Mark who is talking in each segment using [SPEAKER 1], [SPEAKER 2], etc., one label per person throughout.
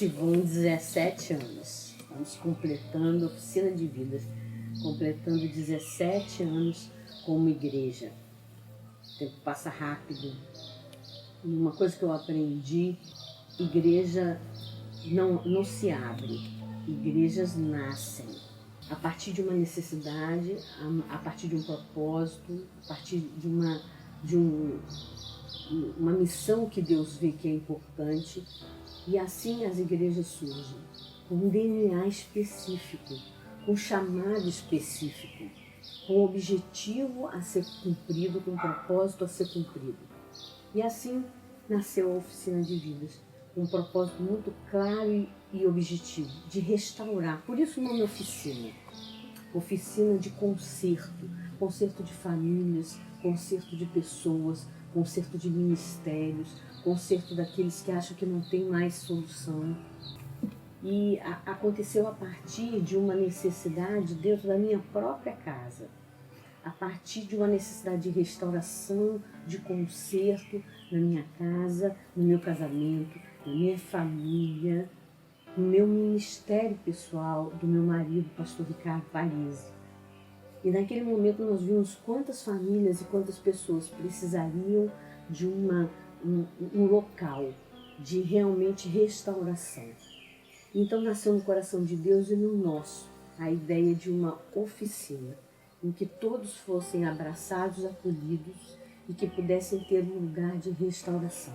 [SPEAKER 1] Hoje vão 17 anos. Estamos completando a Oficina de Vidas, completando 17 anos como igreja. O tempo passa rápido. E uma coisa que eu aprendi, igreja não se abre, igrejas nascem. A partir de uma necessidade, a partir de um propósito, a partir de uma missão que Deus vê que é importante. E assim as igrejas surgem, com um DNA específico, com um chamado específico, com um objetivo a ser cumprido, com um propósito a ser cumprido. E assim nasceu a Oficina de Vidas, com um propósito muito claro e objetivo, de restaurar. Por isso o nome Oficina. Oficina de conserto, conserto de famílias, conserto de pessoas, conserto de ministérios, conserto daqueles que acham que não tem mais solução. E aconteceu a partir de uma necessidade dentro da minha própria casa, a partir de uma necessidade de restauração, de conserto na minha casa, no meu casamento, na minha família, no meu ministério pessoal, do meu marido, pastor Ricardo Parisi. E naquele momento nós vimos quantas famílias e quantas pessoas precisariam de um local de realmente restauração. Então nasceu no coração de Deus e no nosso a ideia de uma oficina, em que todos fossem abraçados, acolhidos e que pudessem ter um lugar de restauração.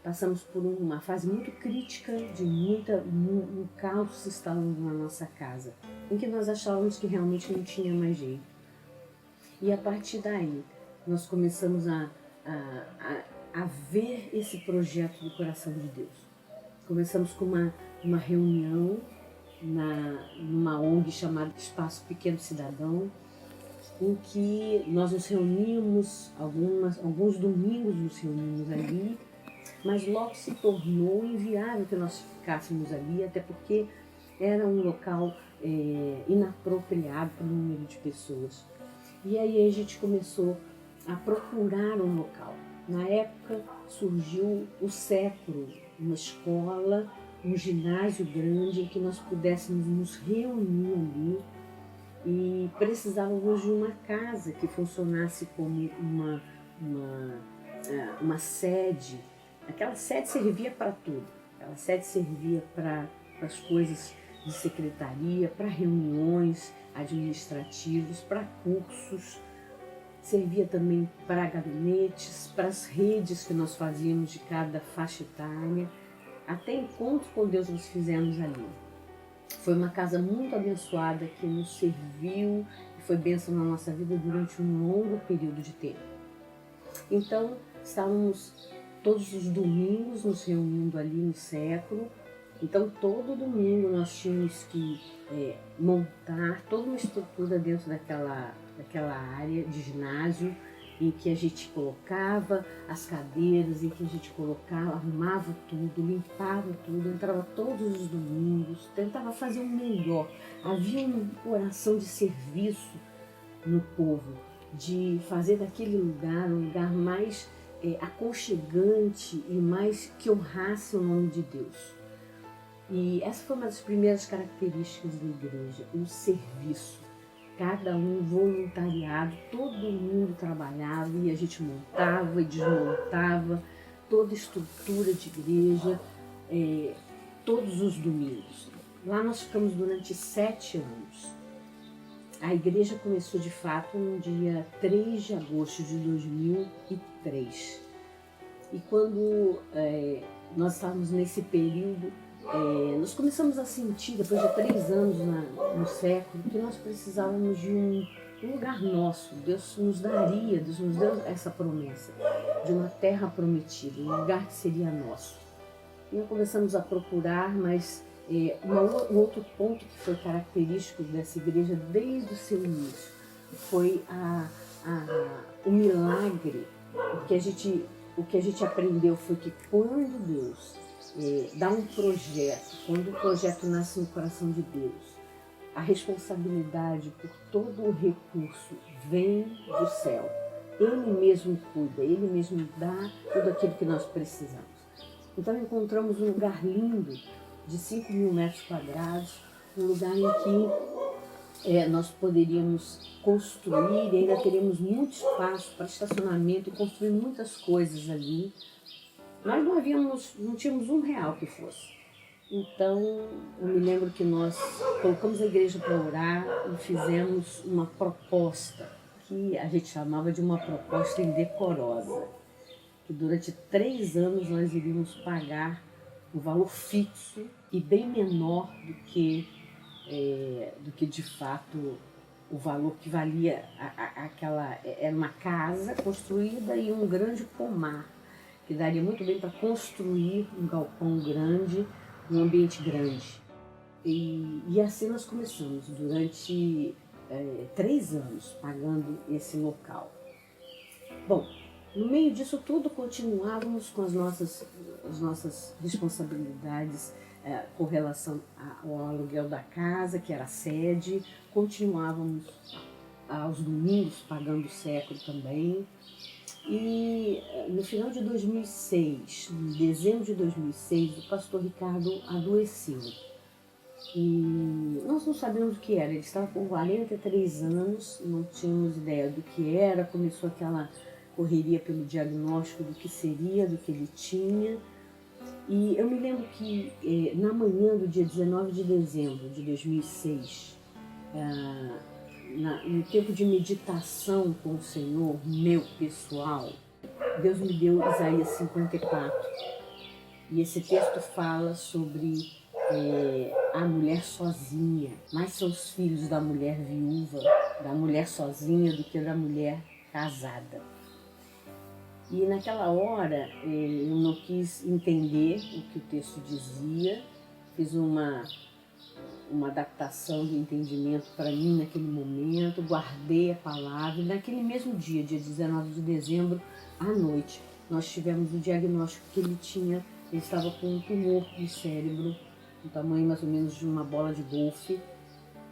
[SPEAKER 1] Passamos por uma fase muito crítica, de um caos se instalando na nossa casa, em que nós achávamos que realmente não tinha mais jeito. E a partir daí, nós começamos a ver esse projeto do coração de Deus. Começamos com uma reunião numa ONG chamada Espaço Pequeno Cidadão, em que nós nos reuníamos, alguns domingos nos reunimos ali, mas logo se tornou inviável que nós ficássemos ali, até porque era um local inapropriado para o número de pessoas. E aí a gente começou a procurar um local. Na época surgiu o Século, uma escola, um ginásio grande em que nós pudéssemos nos reunir ali, e precisávamos de uma casa que funcionasse como uma sede. Aquela sede servia para tudo. Aquela sede servia para as coisas de secretaria, para reuniões administrativas, para cursos. Servia também para gabinetes, para as redes que nós fazíamos de cada faixa etária. Até encontro com Deus nós fizemos ali. Foi uma casa muito abençoada que nos serviu e foi bênção na nossa vida durante um longo período de tempo. Então, estávamos todos os domingos nos reunindo ali no Século. Então, todo domingo nós tínhamos que montar toda uma estrutura dentro daquela área de ginásio, em que a gente colocava as cadeiras, em que a gente colocava, arrumava tudo, limpava tudo, entrava todos os domingos, tentava fazer o melhor. Havia um coração de serviço no povo, de fazer daquele lugar um lugar mais aconchegante e mais que honrasse o nome de Deus. E essa foi uma das primeiras características da igreja, o serviço. Cada um voluntariado, todo mundo trabalhava e a gente montava e desmontava toda a estrutura de igreja, todos os domingos. Lá nós ficamos durante 7 anos. A igreja começou de fato no dia 3 de agosto de 2003. E quando nós estávamos nesse período, nós começamos a sentir, depois de 3 anos no Século, que nós precisávamos de um lugar nosso. Deus nos deu essa promessa de uma terra prometida, um lugar que seria nosso. E nós começamos a procurar, mas um outro ponto que foi característico dessa igreja desde o seu início foi o milagre. O que a gente aprendeu foi que quando Deus dá um projeto, quando o projeto nasce no coração de Deus, a responsabilidade por todo o recurso vem do céu. Ele mesmo cuida, Ele mesmo dá tudo aquilo que nós precisamos. Então encontramos um lugar lindo de 5 mil metros quadrados, um lugar em que nós poderíamos construir e ainda teríamos muito espaço para estacionamento e construir muitas coisas ali. Nós não tínhamos R$ 1 que fosse. Então, eu me lembro que nós colocamos a igreja para orar e fizemos uma proposta, que a gente chamava de uma proposta indecorosa, que durante 3 anos nós iríamos pagar um valor fixo e bem menor do que de fato o valor que valia aquela. Era uma casa construída e um grande pomar, que daria muito bem para construir um galpão grande, um ambiente grande. E assim nós começamos, durante 3 anos, pagando esse local. Bom, no meio disso tudo, continuávamos com as nossas responsabilidades com relação ao aluguel da casa, que era a sede, continuávamos aos domingos pagando o século também. E no final de 2006, em dezembro de 2006, o pastor Ricardo adoeceu. E nós não sabíamos o que era, ele estava com 43 anos, não tínhamos ideia do que era, começou aquela correria pelo diagnóstico do que seria, do que ele tinha. E eu me lembro que na manhã do dia 19 de dezembro de 2006, no tempo de meditação com o Senhor, meu pessoal, Deus me deu Isaías 54. E esse texto fala sobre a mulher sozinha. Mais são os filhos da mulher viúva, da mulher sozinha, do que da mulher casada. E naquela hora eu não quis entender o que o texto dizia, fiz uma adaptação de entendimento para mim naquele momento, guardei a palavra e naquele mesmo dia 19 de dezembro, à noite, nós tivemos o diagnóstico que ele estava com um tumor no cérebro, do tamanho mais ou menos de uma bola de golfe,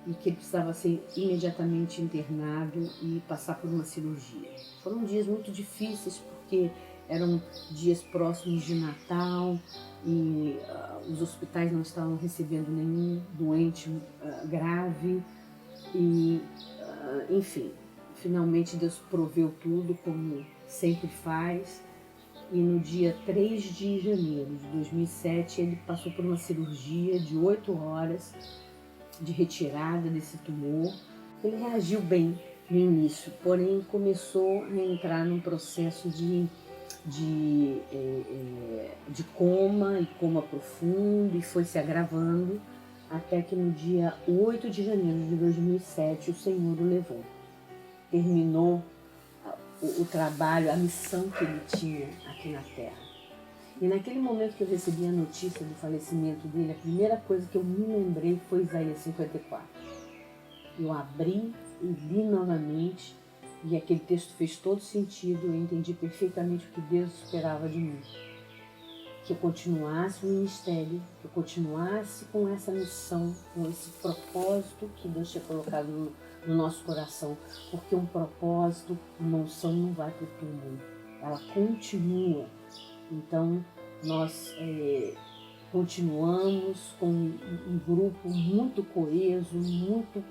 [SPEAKER 1] e que ele precisava ser imediatamente internado e passar por uma cirurgia. Foram dias muito difíceis porque eram dias próximos de Natal e os hospitais não estavam recebendo nenhum doente grave e, enfim, finalmente Deus proveu tudo como sempre faz. E no dia 3 de janeiro de 2007 ele passou por uma cirurgia de 8 horas de retirada desse tumor. Ele reagiu bem no início, porém começou a entrar num processo de coma e coma profundo, e foi se agravando até que no dia 8 de janeiro de 2007 o Senhor o levou. Terminou o trabalho, a missão que ele tinha aqui na Terra. E naquele momento que eu recebi a notícia do falecimento dele, a primeira coisa que eu me lembrei foi Isaías 54. Eu abri e li novamente, e aquele texto fez todo sentido, eu entendi perfeitamente o que Deus esperava de mim. Que eu continuasse o ministério, que eu continuasse com essa missão, com esse propósito que Deus tinha colocado no nosso coração, porque um propósito, uma unção não vai para o túmulo, ela continua. Então, nós continuamos com um grupo muito coeso, muito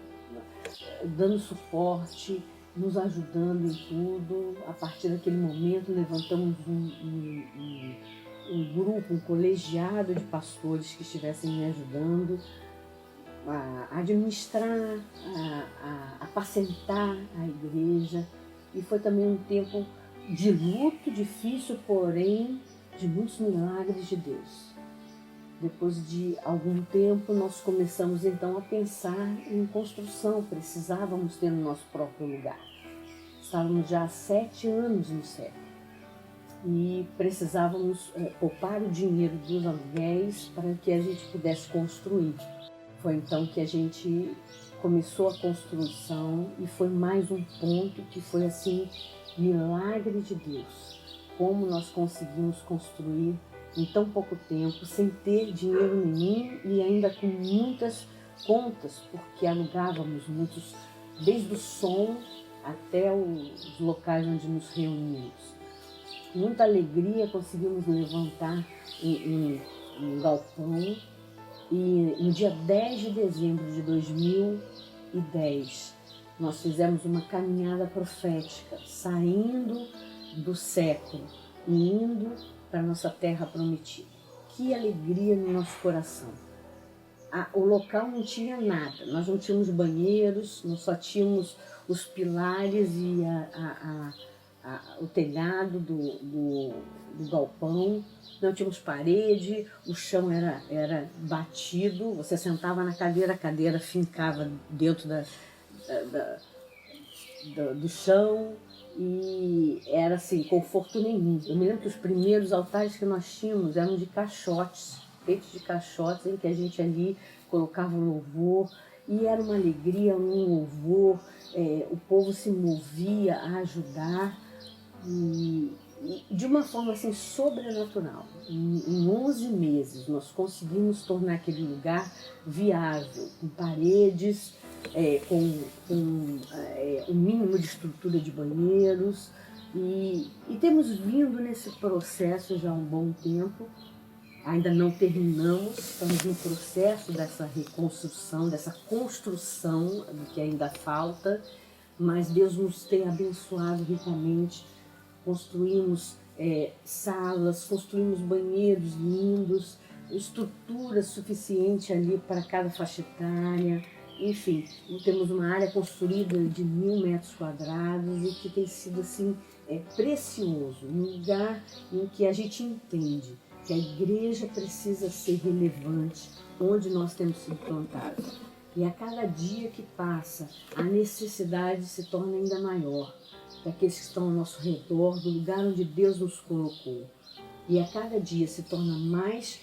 [SPEAKER 1] dando suporte, nos ajudando em tudo. A partir daquele momento, levantamos um grupo, um colegiado de pastores que estivessem me ajudando a administrar, a apacentar a igreja. E foi também um tempo de luto difícil, porém de muitos milagres de Deus. Depois de algum tempo, nós começamos então a pensar em construção, precisávamos ter o nosso próprio lugar. Estávamos já há 7 anos no século e precisávamos poupar o dinheiro dos aluguéis para que a gente pudesse construir. Foi então que a gente começou a construção e foi mais um ponto que foi assim, milagre de Deus. Como nós conseguimos construir em tão pouco tempo, sem ter dinheiro nenhum e ainda com muitas contas, porque alugávamos muitos, desde o som até os locais onde nos reunimos. Muita alegria conseguimos levantar um galpão E no dia 10 de dezembro de 2010, nós fizemos uma caminhada profética, saindo do século e indo para a nossa terra prometida. Que alegria no nosso coração! O local não tinha nada, nós não tínhamos banheiros, nós só tínhamos os pilares e o telhado do galpão, não tínhamos parede, o chão era batido, você sentava na cadeira, a cadeira fincava dentro do chão e era assim, conforto nenhum. Eu me lembro que os primeiros altares que nós tínhamos eram de caixotes, feitos de caixotes, em que a gente ali colocava um louvor e era uma alegria, um louvor, o povo se movia a ajudar e de uma forma assim sobrenatural. Em 11 meses nós conseguimos tornar aquele lugar viável, com paredes, com um mínimo de estrutura de banheiros e temos vindo nesse processo já há um bom tempo. Ainda não terminamos, estamos no processo dessa reconstrução, dessa construção do que ainda falta, mas Deus nos tem abençoado ricamente. Construímos salas, construímos banheiros lindos, estrutura suficiente ali para cada faixa etária. Enfim, temos uma área construída de 1.000 metros quadrados e que tem sido assim precioso, um lugar em que a gente entende que a igreja precisa ser relevante onde nós temos sido plantados. E a cada dia que passa, a necessidade se torna ainda maior daqueles que estão ao nosso redor, do lugar onde Deus nos colocou. E a cada dia se torna mais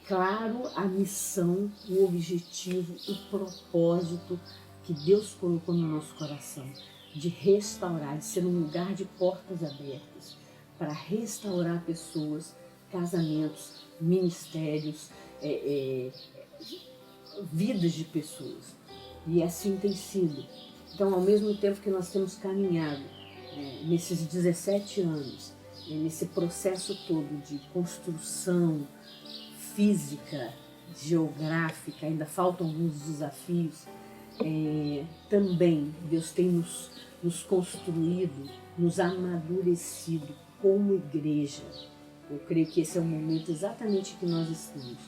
[SPEAKER 1] claro a missão, o objetivo, o propósito que Deus colocou no nosso coração, de restaurar, de ser um lugar de portas abertas, para restaurar pessoas, casamentos, ministérios, vidas de pessoas. E assim tem sido. Então, ao mesmo tempo que nós temos caminhado nesses 17 anos, nesse processo todo de construção física, geográfica, ainda faltam alguns desafios, também Deus tem nos construído, nos amadurecido como igreja. Eu creio que esse é o momento exatamente que nós estamos,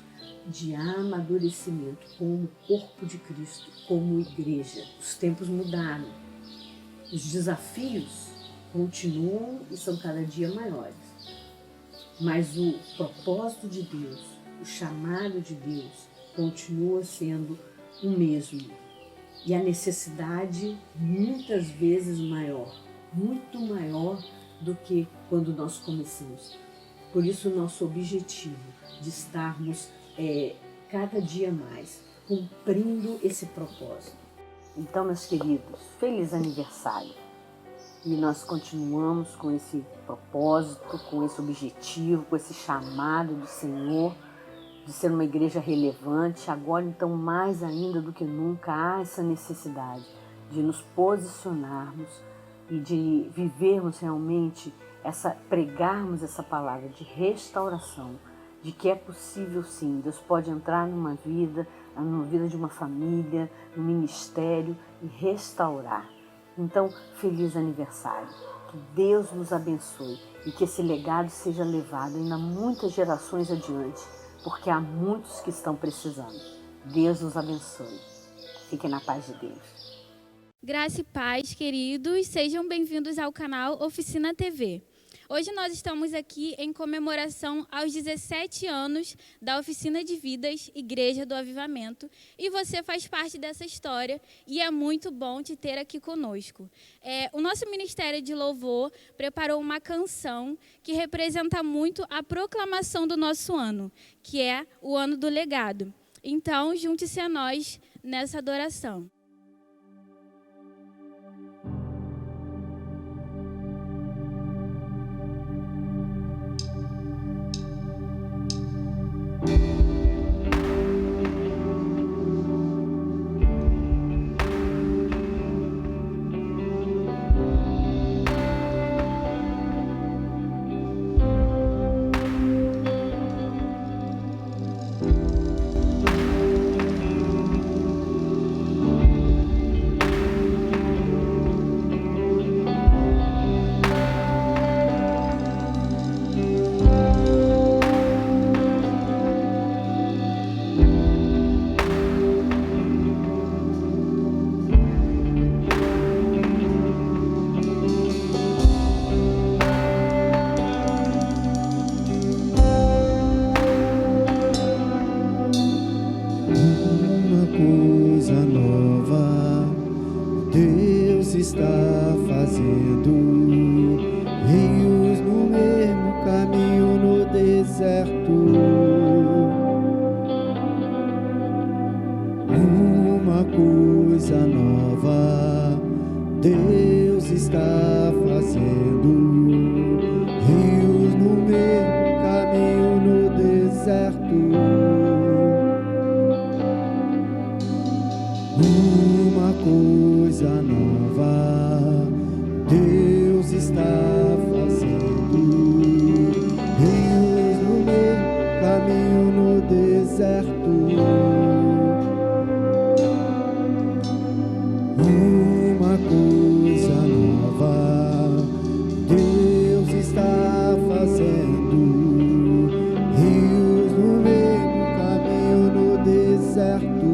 [SPEAKER 1] de amadurecimento como corpo de Cristo, como igreja. Os tempos mudaram, os desafios continuam e são cada dia maiores, mas o propósito de Deus, o chamado de Deus continua sendo o mesmo e a necessidade muitas vezes maior, muito maior do que quando nós começamos. Por isso o nosso objetivo de estarmos cada dia mais cumprindo esse propósito. Então, meus queridos, feliz aniversário! E nós continuamos com esse propósito, com esse objetivo, com esse chamado do Senhor de ser uma igreja relevante. Agora, então, mais ainda do que nunca, há essa necessidade de nos posicionarmos e de vivermos realmente, pregarmos essa palavra de restauração, de que é possível sim, Deus pode entrar numa vida de uma família, no ministério e restaurar. Então, feliz aniversário, que Deus nos abençoe e que esse legado seja levado ainda muitas gerações adiante, porque há muitos que estão precisando. Deus nos abençoe. Fiquem na paz de Deus.
[SPEAKER 2] Graça e paz, queridos, sejam bem-vindos ao canal Oficina TV. Hoje nós estamos aqui em comemoração aos 17 anos da Oficina de Vidas Igreja do Avivamento e você faz parte dessa história e é muito bom te ter aqui conosco. O nosso Ministério de Louvor preparou uma canção que representa muito a proclamação do nosso ano, que é o Ano do Legado. Então, junte-se a nós nessa adoração.
[SPEAKER 3] está fazendo rios no mesmo caminho no deserto. Uma coisa nova Deus está fazendo rios no mesmo caminho no deserto. Uma coisa nova Deus está fazendo rios no mesmo caminho no deserto. Uma coisa nova Deus está fazendo rios no mesmo caminho no deserto.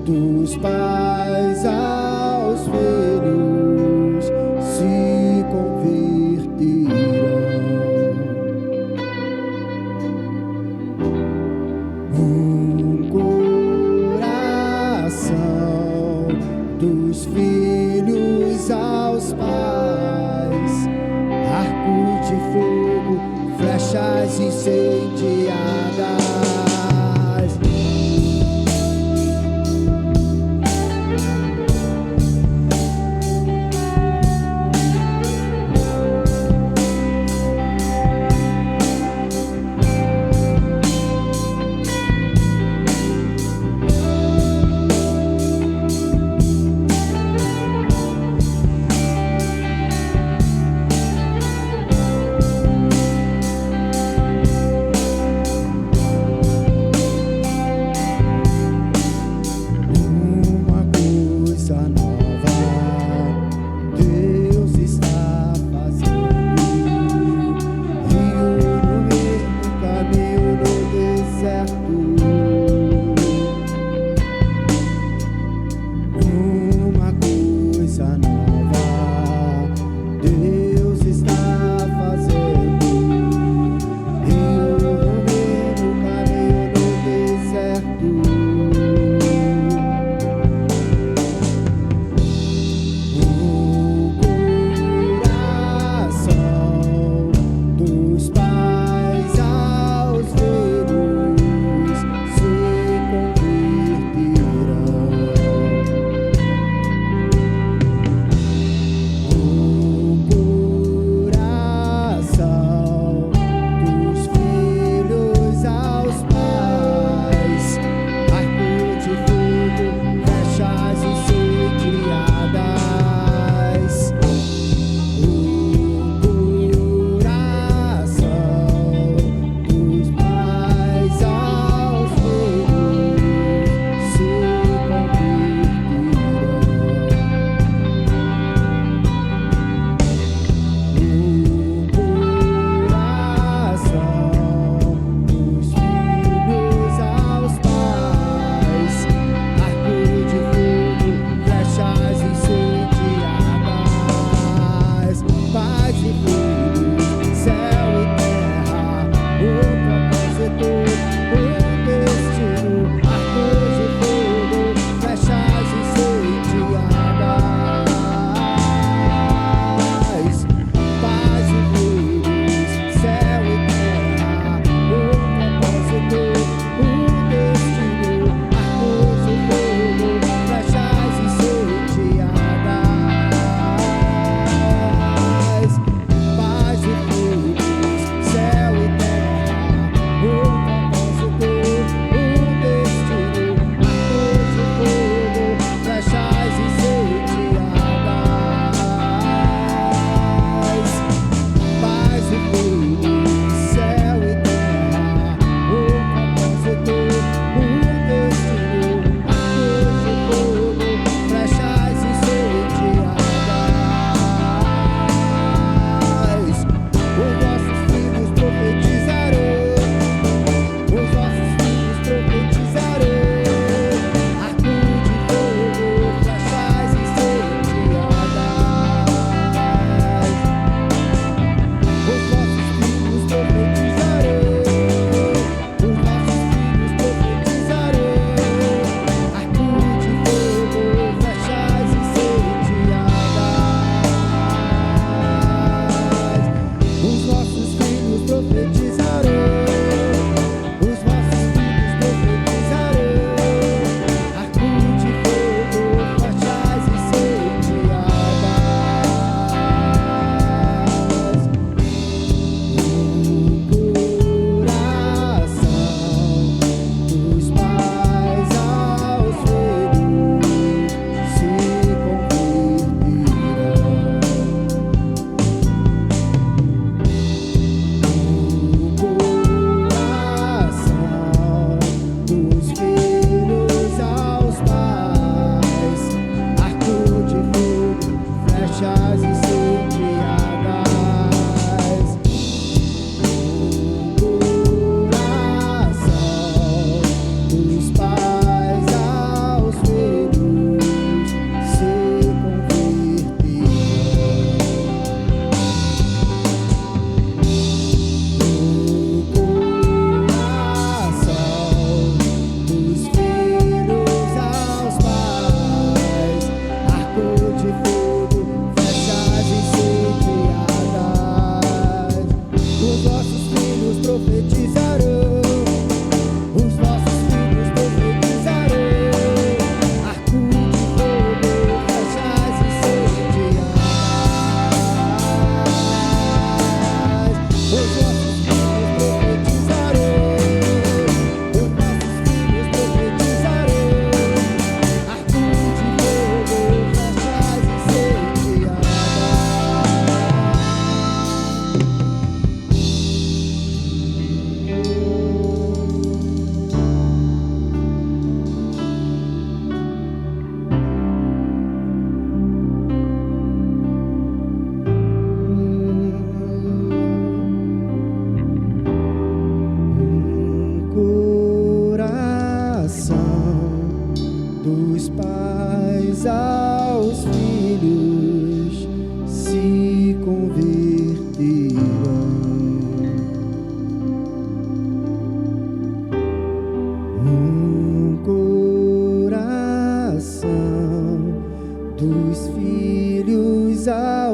[SPEAKER 3] Dos pais aos filhos se converterão. Coração dos filhos aos pais, arcos de fogo, flechas incendiadas.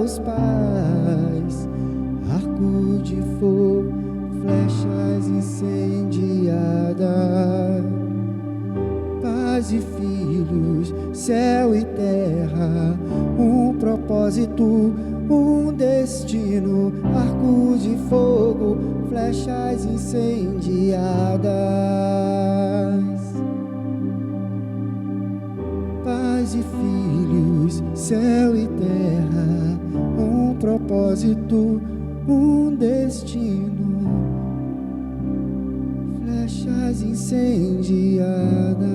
[SPEAKER 3] meus pais, arco de fogo, flechas incendiadas, pais e filhos, céu e terra, um propósito, um destino, arco de fogo, flechas incendiadas. Pais e filhos, céu e terra, um propósito, um destino, flechas incendiadas.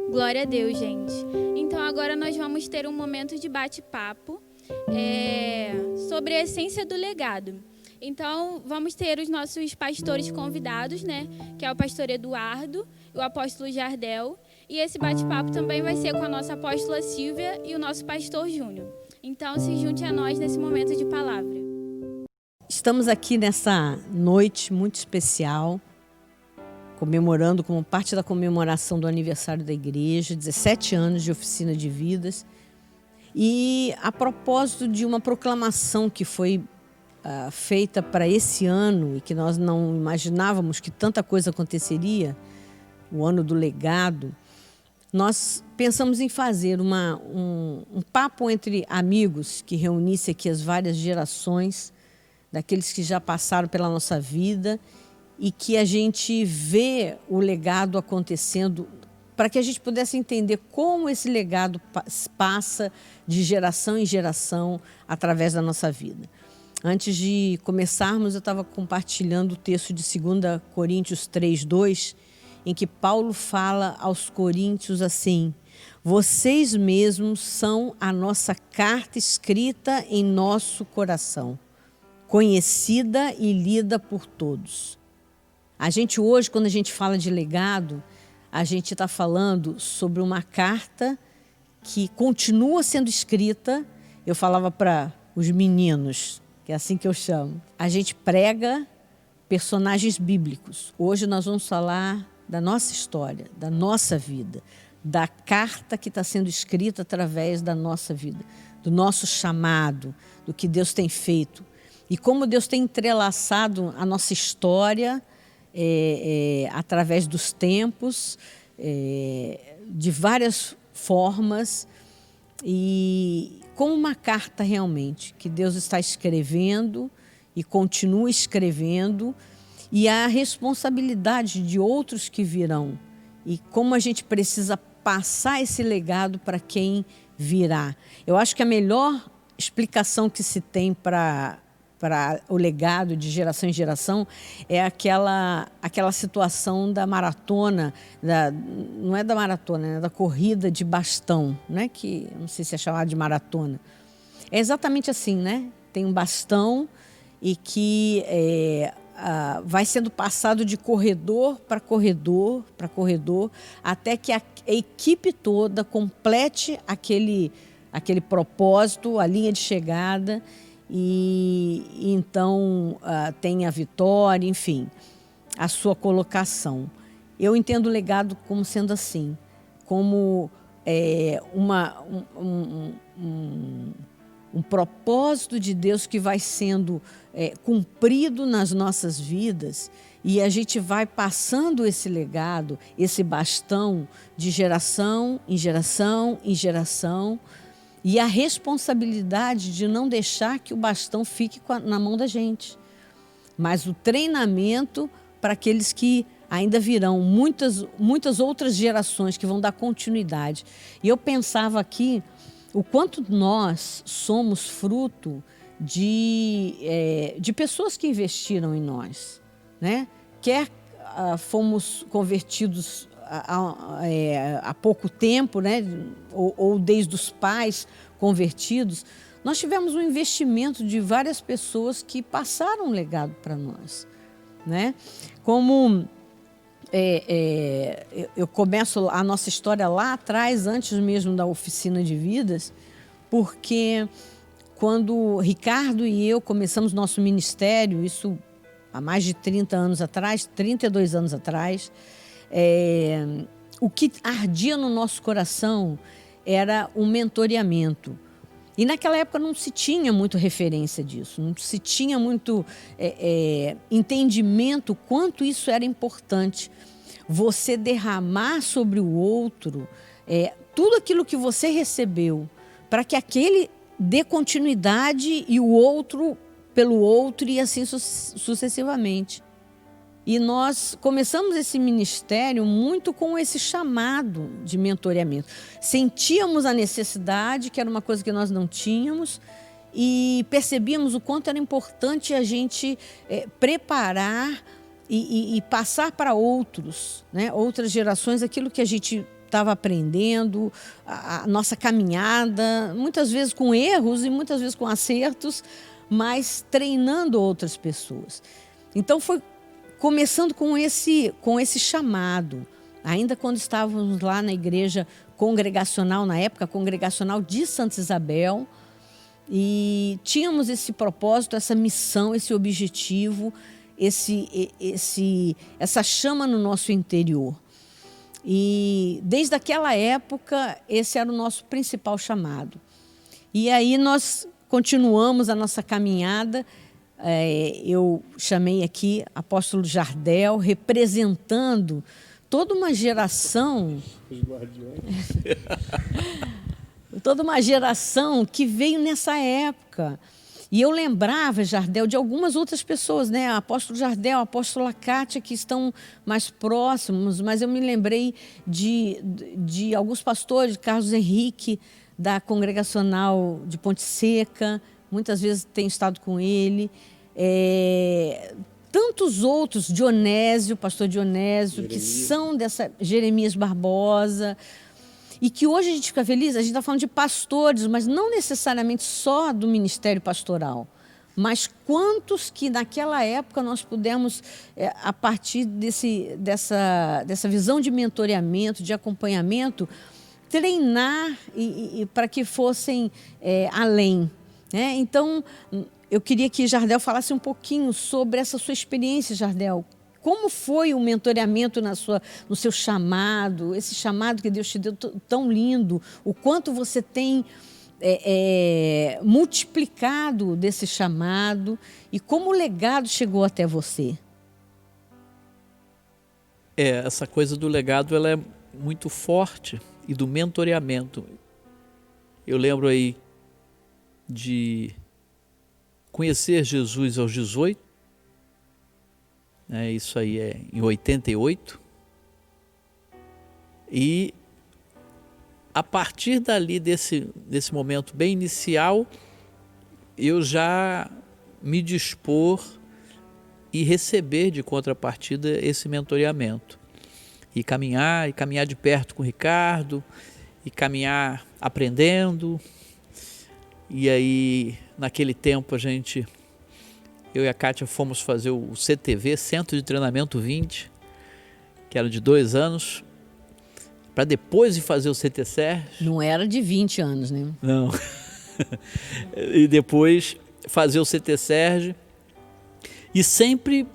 [SPEAKER 2] Glória a Deus, gente. Então agora nós vamos ter um momento de bate-papo sobre a essência do legado. Então vamos ter os nossos pastores convidados, né? Que é o pastor Eduardo e o apóstolo Jardel. E esse bate-papo também vai ser com a nossa apóstola Silvia e o nosso pastor Júnior. Então se junte a nós nesse momento de palavra.
[SPEAKER 4] Estamos aqui nessa noite muito especial, comemorando como parte da comemoração do aniversário da igreja, 17 anos de oficina de vidas, e a propósito de uma proclamação que foi feita para esse ano e que nós não imaginávamos que tanta coisa aconteceria, o ano do legado, nós pensamos em fazer um papo entre amigos que reunisse aqui as várias gerações daqueles que já passaram pela nossa vida e que a gente vê o legado acontecendo, para que a gente pudesse entender como esse legado passa de geração em geração através da nossa vida. Antes de começarmos, eu estava compartilhando o texto de 2 Coríntios 3:2, em que Paulo fala aos coríntios assim: vocês mesmos são a nossa carta escrita em nosso coração, conhecida e lida por todos. A gente hoje, quando a gente fala de legado, a gente está falando sobre uma carta que continua sendo escrita. Eu falava para os meninos, que é assim que eu chamo, a gente prega personagens bíblicos. Hoje nós vamos falar da nossa história, da nossa vida, da carta que está sendo escrita através da nossa vida, do nosso chamado, do que Deus tem feito e como Deus tem entrelaçado a nossa história através dos tempos, de várias formas, e como uma carta realmente que Deus está escrevendo e continua escrevendo, e a responsabilidade de outros que virão, e como a gente precisa passar esse legado para quem virá. Eu acho que a melhor explicação que se tem para o legado de geração em geração é aquela situação da maratona, não é da maratona, é da corrida de bastão, né? Que não sei se é chamado de maratona. É exatamente assim, né? Tem um bastão e que vai sendo passado de corredor para corredor, até que a equipe toda complete aquele propósito, a linha de chegada, e então tem a vitória, enfim, a sua colocação. Eu entendo o legado como sendo assim, como um propósito de Deus que vai sendo cumprido nas nossas vidas, e a gente vai passando esse legado, esse bastão, de geração em geração em geração, e a responsabilidade de não deixar que o bastão fique na mão da gente, mas o treinamento para aqueles que ainda virão, muitas outras gerações que vão dar continuidade. E eu pensava aqui o quanto nós somos fruto de pessoas que investiram em nós, né? Quer fomos convertidos há pouco tempo, né? ou desde os pais convertidos, nós tivemos um investimento de várias pessoas que passaram um legado para nós, né? Como eu começo a nossa história lá atrás, antes mesmo da oficina de vidas, porque quando Ricardo e eu começamos nosso ministério, isso há mais de 30 anos atrás, 32 anos atrás, o que ardia no nosso coração era o mentoreamento. E naquela época não se tinha muito referência disso, não se tinha muito entendimento quanto isso era importante. Você derramar sobre o outro tudo aquilo que você recebeu, para que aquele dê continuidade e o outro pelo outro e assim sucessivamente. E nós começamos esse ministério muito com esse chamado de mentoreamento. Sentíamos a necessidade, que era uma coisa que nós não tínhamos, e percebíamos o quanto era importante a gente preparar e passar para outros, né, outras gerações, aquilo que a gente estava aprendendo, a nossa caminhada, muitas vezes com erros e muitas vezes com acertos, mas treinando outras pessoas. Então foi começando com esse chamado, ainda quando estávamos lá na igreja congregacional, na época congregacional de Santa Isabel, e tínhamos esse propósito, essa missão, esse objetivo, essa chama no nosso interior. E desde aquela época, esse era o nosso principal chamado. E aí nós continuamos a nossa caminhada. Eu chamei aqui apóstolo Jardel, representando toda uma geração, toda uma geração que veio nessa época. E eu lembrava, Jardel, de algumas outras pessoas, né? Apóstolo Jardel, a apóstola Cátia, que estão mais próximos, mas eu me lembrei de alguns pastores, Carlos Henrique, da Congregacional de Ponte Seca, muitas vezes tenho estado com ele. Tantos outros, Dionésio, pastor Dionésio, Jeremias, que são dessa, Jeremias Barbosa, e que hoje a gente fica feliz, a gente está falando de pastores, mas não necessariamente só do ministério pastoral, mas quantos que naquela época nós pudemos, a partir dessa visão de mentoreamento, de acompanhamento, treinar para que fossem além. Né? Então, eu queria que Jardel falasse um pouquinho sobre essa sua experiência, Jardel. Como foi o mentoreamento no seu chamado, esse chamado que Deus te deu tão lindo, o quanto você tem multiplicado desse chamado e como o legado chegou até você?
[SPEAKER 5] Essa coisa do legado ela é muito forte e do mentoreamento. Eu lembro aí de conhecer Jesus aos 18, isso aí é em 88, e a partir dali, desse momento bem inicial, eu já me dispor e receber de contrapartida esse mentoreamento, e caminhar de perto com o Ricardo, e caminhar aprendendo. E aí, naquele tempo, eu e a Kátia fomos fazer o CTV, Centro de Treinamento 20, que era de 2 anos, para depois de fazer o CTSERG.
[SPEAKER 4] Não era de 20 anos, né?
[SPEAKER 5] Não. E depois fazer o CTSERG, e sempre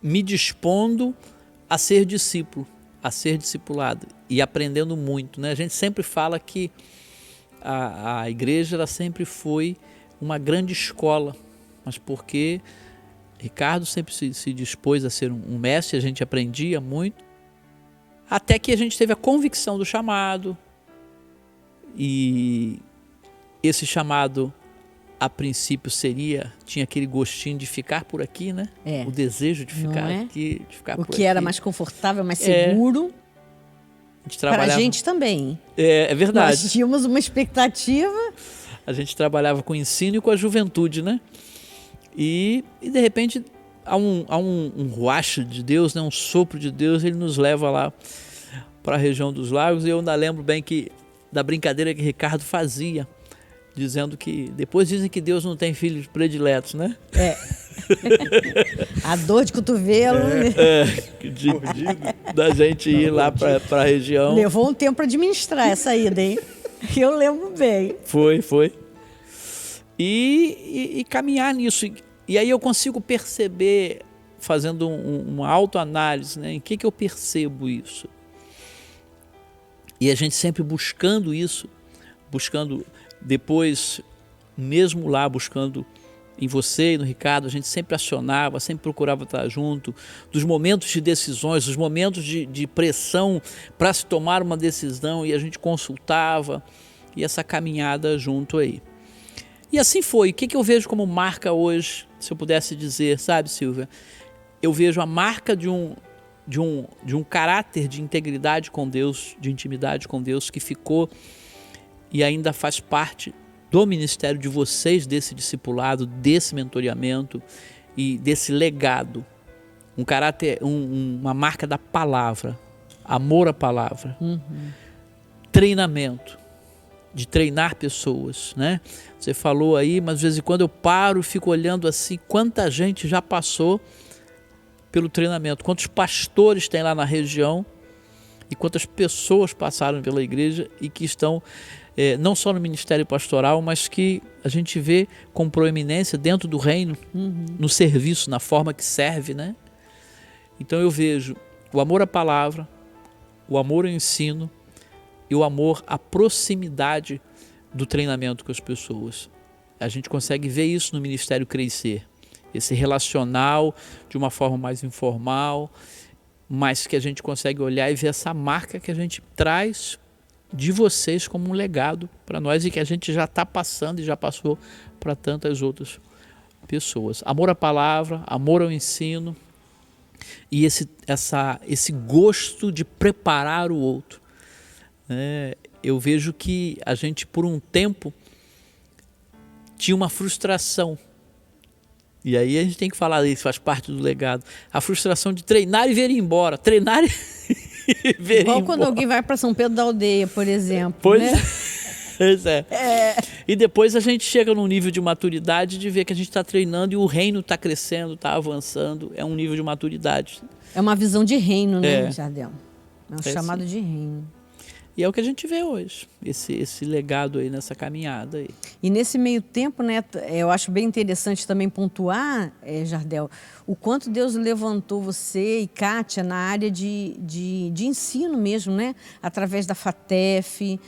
[SPEAKER 5] me dispondo a ser discípulo, a ser discipulado, e aprendendo muito, né? A gente sempre fala que a igreja ela sempre foi uma grande escola, mas porque Ricardo sempre se dispôs a ser um mestre, a gente aprendia muito, até que a gente teve a convicção do chamado, e esse chamado a princípio tinha aquele gostinho de ficar por aqui, né? O desejo de ficar aqui, de ficar por aqui.
[SPEAKER 4] O que era mais confortável, mais seguro. Para a gente também.
[SPEAKER 5] É verdade.
[SPEAKER 4] Nós tínhamos uma expectativa.
[SPEAKER 5] A gente trabalhava com o ensino e com a juventude, né? E de repente há um ruacho de Deus, né? Um sopro de Deus, ele nos leva lá para a região dos lagos. E eu ainda lembro bem da brincadeira que Ricardo fazia, dizendo que depois dizem que Deus não tem filhos prediletos, né?
[SPEAKER 4] A dor de cotovelo.
[SPEAKER 5] Da gente ir lá para a região.
[SPEAKER 4] Levou um tempo para administrar essa ida, hein? Eu lembro bem.
[SPEAKER 5] Foi. E caminhar nisso. E aí eu consigo perceber, fazendo uma autoanálise, né, em que eu percebo isso. E a gente sempre buscando isso, buscando depois, mesmo lá, buscando em você e no Ricardo, a gente sempre acionava, sempre procurava estar junto, dos momentos de decisões, dos momentos de pressão para se tomar uma decisão, e a gente consultava, e essa caminhada junto aí. E assim foi. O que eu vejo como marca hoje, se eu pudesse dizer, sabe, Silvia? Eu vejo a marca de um caráter de integridade com Deus, de intimidade com Deus, que ficou e ainda faz parte do ministério de vocês, desse discipulado, desse mentoreamento e desse legado. Um caráter, uma marca da palavra, amor à palavra, treinamento, de treinar pessoas, né? Você falou aí, mas de vez em quando eu paro e fico olhando assim, quanta gente já passou pelo treinamento, quantos pastores tem lá na região e quantas pessoas passaram pela igreja e que estão não só no ministério pastoral, mas que a gente vê com proeminência dentro do reino, no serviço, na forma que serve, né? Então eu vejo o amor à palavra, o amor ao ensino e o amor à proximidade do treinamento com as pessoas. A gente consegue ver isso no Ministério Crescer, esse relacional de uma forma mais informal, mas que a gente consegue olhar e ver essa marca que a gente traz de vocês como um legado para nós e que a gente já está passando e já passou para tantas outras pessoas. Amor à palavra, amor ao ensino e esse gosto de preparar o outro. Eu vejo que a gente, por um tempo, tinha uma frustração. E aí a gente tem que falar isso, faz parte do legado. A frustração de treinar e ver ir embora. Treinar e ver
[SPEAKER 4] Igual
[SPEAKER 5] ir
[SPEAKER 4] quando
[SPEAKER 5] embora.
[SPEAKER 4] alguém vai para São Pedro da Aldeia, por exemplo.
[SPEAKER 5] Pois
[SPEAKER 4] né?
[SPEAKER 5] é. E depois a gente chega num nível de maturidade de ver que a gente está treinando e o reino está crescendo, está avançando. É um nível de maturidade.
[SPEAKER 4] É uma visão de reino, né, Jardel? É um chamado
[SPEAKER 5] sim.
[SPEAKER 4] de reino.
[SPEAKER 5] E é o que a gente vê hoje, esse legado aí nessa caminhada aí.
[SPEAKER 4] E nesse meio tempo, né, eu acho bem interessante também pontuar, Jardel, o quanto Deus levantou você e Kátia na área de ensino mesmo, né? Através da FATEF,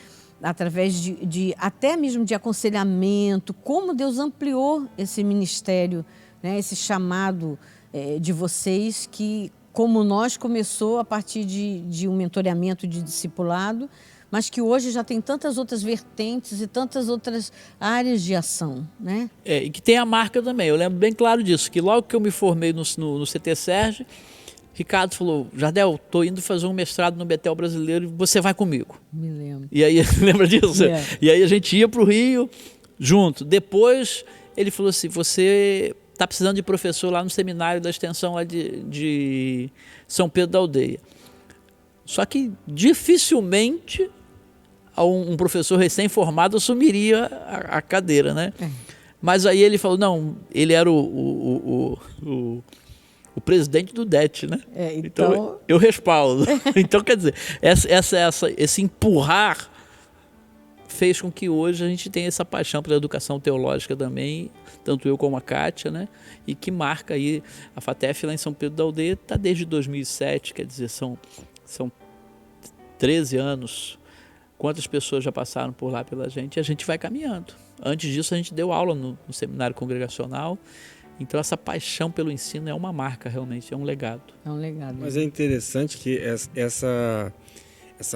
[SPEAKER 4] através de até mesmo de aconselhamento, como Deus ampliou esse ministério, né, esse chamado de vocês que, como nós, começou a partir de um mentoreamento de discipulado, mas que hoje já tem tantas outras vertentes e tantas outras áreas de ação, né?
[SPEAKER 5] E que tem a marca também. Eu lembro bem claro disso, que logo que eu me formei no CT Sérgio, Ricardo falou, Jardel, estou indo fazer um mestrado no Betel Brasileiro e você vai comigo.
[SPEAKER 4] Me lembro.
[SPEAKER 5] E aí, lembra disso? E aí a gente ia para o Rio junto. Depois ele falou assim, você está precisando de professor lá no seminário da extensão lá de São Pedro da Aldeia. Só que dificilmente um professor recém-formado assumiria a cadeira, né? Mas aí ele falou, não, ele era o presidente do DET, né? Então eu respaldo. Então, quer dizer, esse empurrar fez com que hoje a gente tenha essa paixão pela educação teológica também, tanto eu como a Kátia, né? E que marca aí a FATEF lá em São Pedro da Aldeia, está desde 2007, quer dizer, são 13 anos. Quantas pessoas já passaram por lá pela gente? E a gente vai caminhando. Antes disso, a gente deu aula no seminário congregacional. Então, essa paixão pelo ensino é uma marca, realmente, é um legado.
[SPEAKER 4] É um legado.
[SPEAKER 6] Mas é interessante que essa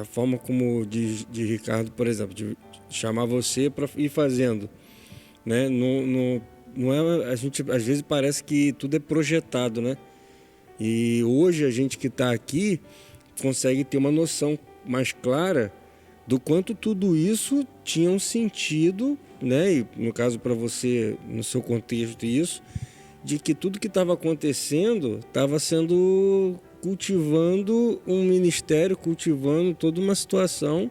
[SPEAKER 6] forma como de Ricardo, por exemplo, de chamar você para ir fazendo, né? Não é, a gente às vezes parece que tudo é projetado, né? E hoje a gente que está aqui consegue ter uma noção mais clara do quanto tudo isso tinha um sentido, né? E no caso para você, no seu contexto isso, de que tudo que estava acontecendo estava sendo cultivando um ministério, cultivando toda uma situação,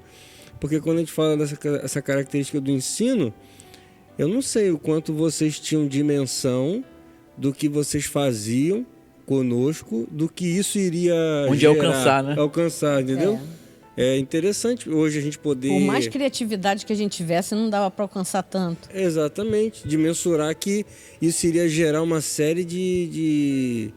[SPEAKER 6] porque quando a gente fala dessa característica do ensino, eu não sei o quanto vocês tinham dimensão do que vocês faziam conosco, do que isso iria
[SPEAKER 5] onde alcançar, né?
[SPEAKER 6] Alcançar, entendeu? é interessante hoje a gente poder...
[SPEAKER 4] Por mais criatividade que a gente tivesse, não dava para alcançar tanto.
[SPEAKER 6] Exatamente, de mensurar que isso iria gerar uma série de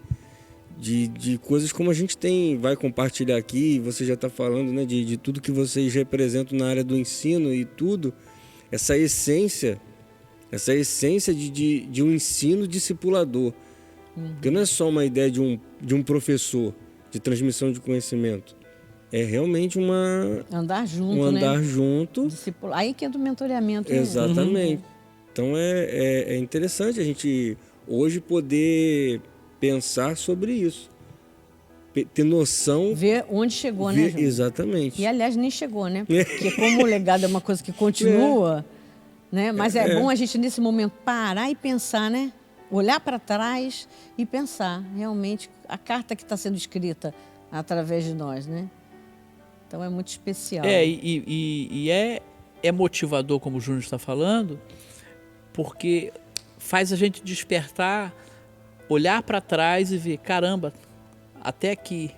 [SPEAKER 6] coisas como a gente vai compartilhar aqui, você já está falando, né, de tudo que vocês representam na área do ensino e tudo, essa essência de um ensino discipulador. Porque não é só uma ideia de um professor de transmissão de conhecimento, é realmente
[SPEAKER 4] andar junto,
[SPEAKER 6] um andar
[SPEAKER 4] né?
[SPEAKER 6] junto.
[SPEAKER 4] Aí que é do mentoreamento.
[SPEAKER 6] Exatamente. Então é interessante a gente hoje poder pensar sobre isso, ter noção,
[SPEAKER 4] ver onde chegou, né, Júnior?
[SPEAKER 6] Exatamente.
[SPEAKER 4] E aliás nem chegou, né? Porque como o legado é uma coisa que continua, né? Mas é bom a gente nesse momento parar e pensar, né? Olhar para trás e pensar realmente a carta que está sendo escrita através de nós, né? Então é muito especial.
[SPEAKER 5] É motivador, como o Júnior está falando, porque faz a gente despertar, olhar para trás e ver, caramba, até aqui.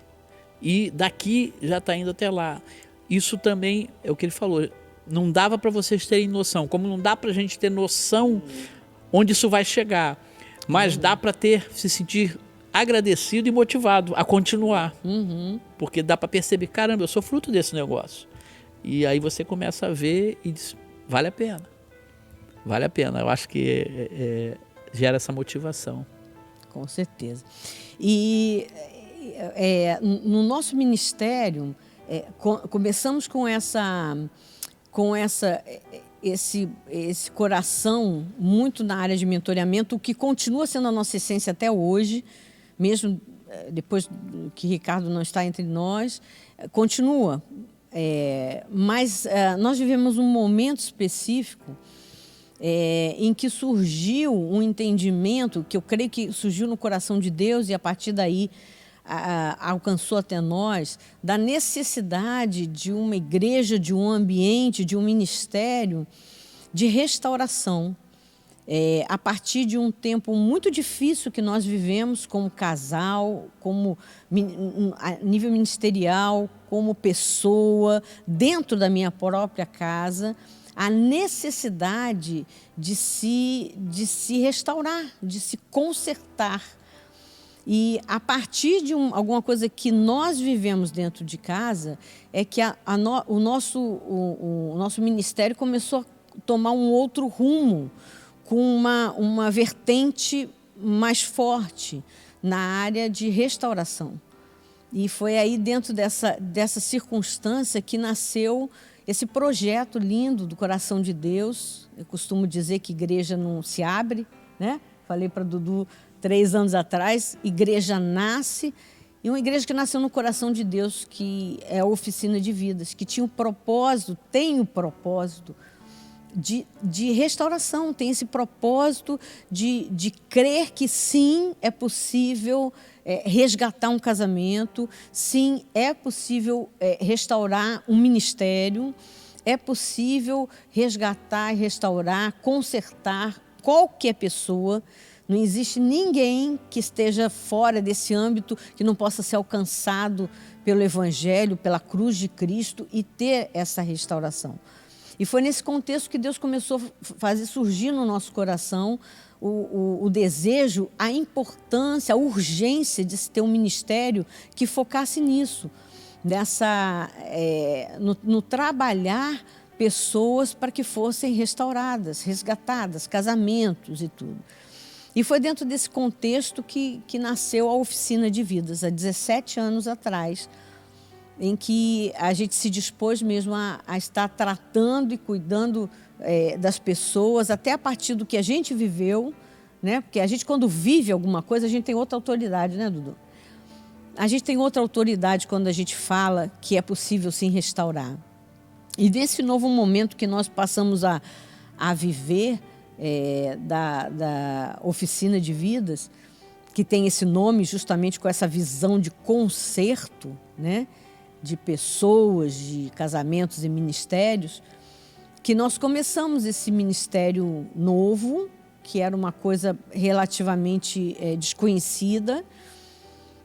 [SPEAKER 5] E daqui já está indo até lá. Isso também é o que ele falou. Não dava para vocês terem noção. Como não dá para a gente ter noção onde isso vai chegar. Mas dá para se sentir agradecido e motivado a continuar. Porque dá para perceber, caramba, eu sou fruto desse negócio. E aí você começa a ver e diz, vale a pena. Vale a pena. Eu acho que gera essa motivação.
[SPEAKER 4] Com certeza. E no nosso ministério, começamos com esse coração muito na área de mentoreamento, o que continua sendo a nossa essência até hoje, mesmo depois que Ricardo não está entre nós, continua. Mas nós vivemos um momento específico em que surgiu um entendimento, que eu creio que surgiu no coração de Deus e a partir daí alcançou até nós, da necessidade de uma igreja, de um ambiente, de um ministério de restauração. A partir de um tempo muito difícil que nós vivemos como casal, como a nível ministerial, como pessoa, dentro da minha própria casa, a necessidade de se restaurar, de se consertar. E a partir de alguma coisa que nós vivemos dentro de casa, é que o nosso ministério começou a tomar um outro rumo, com uma vertente mais forte na área de restauração. E foi aí dentro dessa circunstância que nasceu esse projeto lindo do coração de Deus. Eu costumo dizer que igreja não se abre, né? Falei para Dudu 3 anos atrás, igreja nasce, e uma igreja que nasceu no coração de Deus, que é a Oficina de Vidas, que tem o propósito de restauração, tem esse propósito de crer que sim, é possível resgatar um casamento, sim, é possível restaurar um ministério, é possível resgatar, restaurar, consertar qualquer pessoa. Não existe ninguém que esteja fora desse âmbito que não possa ser alcançado pelo Evangelho, pela cruz de Cristo e ter essa restauração. E foi nesse contexto que Deus começou a fazer surgir no nosso coração o desejo, a importância, a urgência de se ter um ministério que focasse nisso, no trabalhar pessoas para que fossem restauradas, resgatadas, casamentos e tudo. E foi dentro desse contexto que nasceu a Oficina de Vidas, há 17 anos atrás, em que a gente se dispôs mesmo a estar tratando e cuidando das pessoas, até a partir do que a gente viveu, né? Porque a gente, quando vive alguma coisa, a gente tem outra autoridade, né, Dudu? A gente tem outra autoridade quando a gente fala que é possível sim restaurar. E nesse novo momento que nós passamos a viver, da Oficina de Vidas, que tem esse nome justamente com essa visão de conserto, né, de pessoas, de casamentos e ministérios, que nós começamos esse ministério novo, que era uma coisa relativamente desconhecida,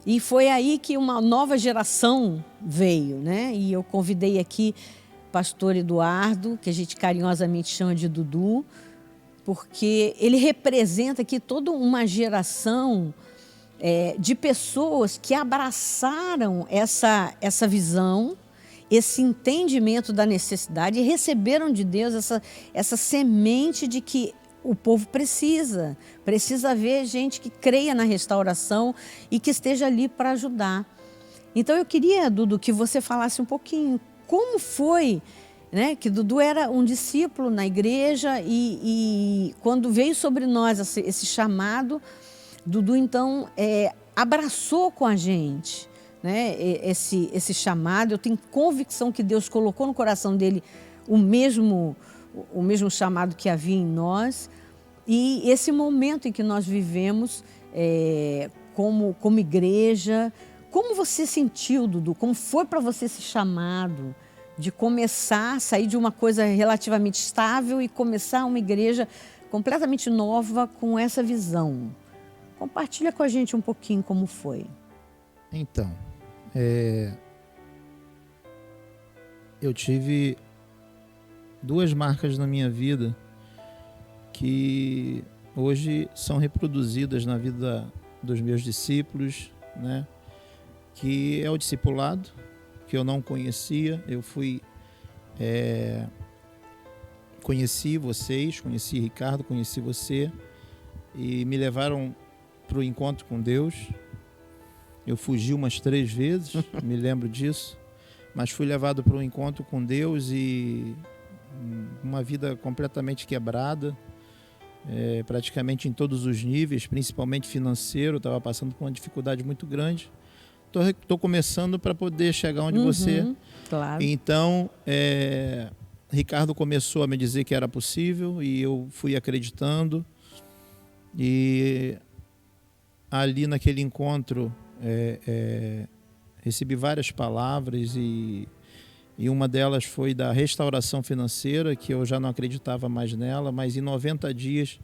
[SPEAKER 4] E foi aí que uma nova geração veio, né? E eu convidei aqui pastor Eduardo, que a gente carinhosamente chama de Dudu, porque ele representa aqui toda uma geração de pessoas que abraçaram essa visão, esse entendimento da necessidade e receberam de Deus essa semente de que o povo precisa ver gente que creia na restauração e que esteja ali para ajudar. Então eu queria, Dudu, que você falasse um pouquinho como foi, né, que Dudu era um discípulo na igreja e quando veio sobre nós esse chamado, Dudu então abraçou com a gente, né, esse chamado. Eu tenho convicção que Deus colocou no coração dele o mesmo chamado que havia em nós. E esse momento em que nós vivemos como igreja, como você sentiu, Dudu? Como foi para você esse chamado de começar, sair de uma coisa relativamente estável e começar uma igreja completamente nova com essa visão? Compartilha com a gente um pouquinho como foi.
[SPEAKER 7] Então, eu tive 2 marcas na minha vida que hoje são reproduzidas na vida dos meus discípulos, né? Que é o discipulado, que eu não conhecia. Eu conheci vocês, conheci Ricardo, conheci você, e me levaram para o encontro com Deus. Eu fugi umas 3 vezes, me lembro disso, mas fui levado para um encontro com Deus e uma vida completamente quebrada, praticamente em todos os níveis, principalmente financeiro. Estava passando por uma dificuldade muito grande. Estou começando para poder chegar onde você.
[SPEAKER 4] Claro.
[SPEAKER 7] Então, Ricardo começou a me dizer que era possível e eu fui acreditando. E ali naquele encontro recebi várias palavras e uma delas foi da restauração financeira, que eu já não acreditava mais nela, mas em 90 dias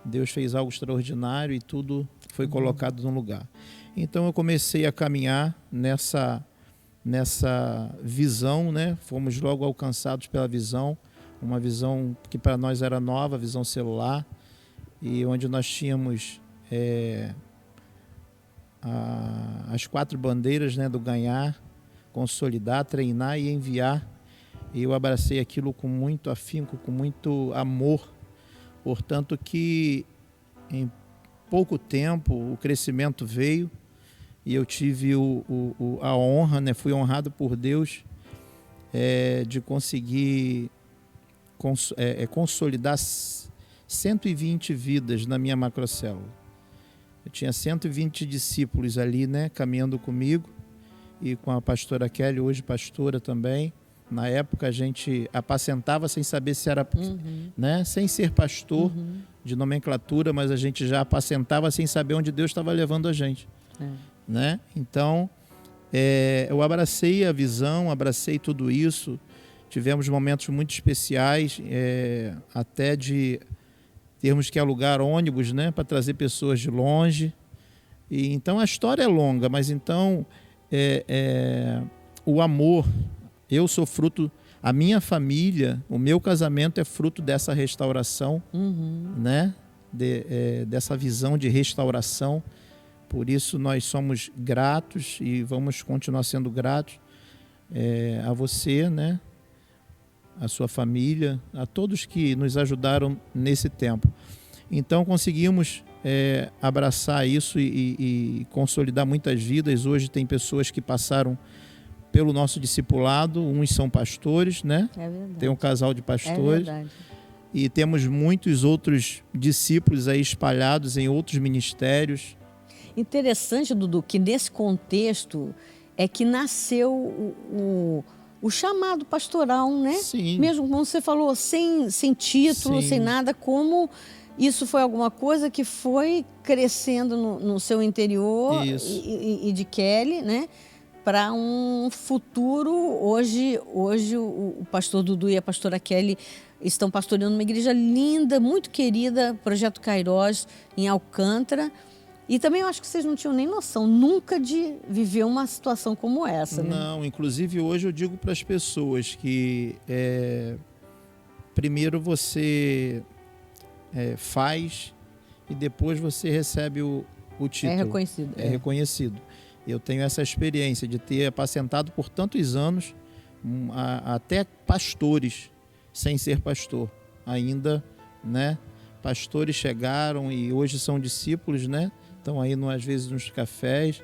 [SPEAKER 7] Deus fez algo extraordinário e tudo foi colocado no lugar. Então eu comecei a caminhar nessa visão, né? Fomos logo alcançados pela visão, uma visão que para nós era nova, a visão celular, e onde nós tínhamos as 4 bandeiras, né, do ganhar, consolidar, treinar e enviar. E eu abracei aquilo com muito afinco, com muito amor, portanto que em pouco tempo o crescimento veio e eu tive a honra, né, fui honrado por Deus de conseguir consolidar 120 vidas na minha macrocélula. Eu tinha 120 discípulos ali, né, caminhando comigo, e com a pastora Kelly, hoje pastora também. Na época a gente apacentava sem saber se era, né, sem ser pastor de nomenclatura, mas a gente já apacentava sem saber onde Deus estava levando a gente, né? Então, eu abracei a visão, abracei tudo isso. Tivemos momentos muito especiais, até de termos que alugar ônibus, né, para trazer pessoas de longe. E então a história é longa, mas então o amor, eu sou fruto, a minha família, o meu casamento é fruto dessa restauração, né, dessa visão de restauração. Por isso nós somos gratos e vamos continuar sendo gratos a você, né, a sua família, a todos que nos ajudaram nesse tempo. Então conseguimos abraçar isso e consolidar muitas vidas. Hoje tem pessoas que passaram pelo nosso discipulado, uns são pastores, né?
[SPEAKER 4] É verdade.
[SPEAKER 7] Tem um casal de pastores.
[SPEAKER 4] É verdade.
[SPEAKER 7] E temos muitos outros discípulos aí espalhados em outros ministérios.
[SPEAKER 4] Interessante, Dudu, que nesse contexto é que nasceu o chamado pastoral, né?
[SPEAKER 7] Sim.
[SPEAKER 4] Mesmo como você falou, sem título,
[SPEAKER 7] Sim.
[SPEAKER 4] sem nada, como isso foi alguma coisa que foi crescendo no seu interior e de Kelly, né? Para um futuro. Hoje o pastor Dudu e a pastora Kelly estão pastoreando uma igreja linda, muito querida, Projeto Kairos, em Alcântara. E também eu acho que vocês não tinham nem noção nunca de viver uma situação como essa, né?
[SPEAKER 7] Não, inclusive hoje eu digo para as pessoas que primeiro você faz e depois você recebe o título.
[SPEAKER 4] É reconhecido.
[SPEAKER 7] É reconhecido. Eu tenho essa experiência de ter apacentado por tantos anos até pastores sem ser pastor ainda, né? Pastores chegaram e hoje são discípulos, né? Estão aí às vezes nos cafés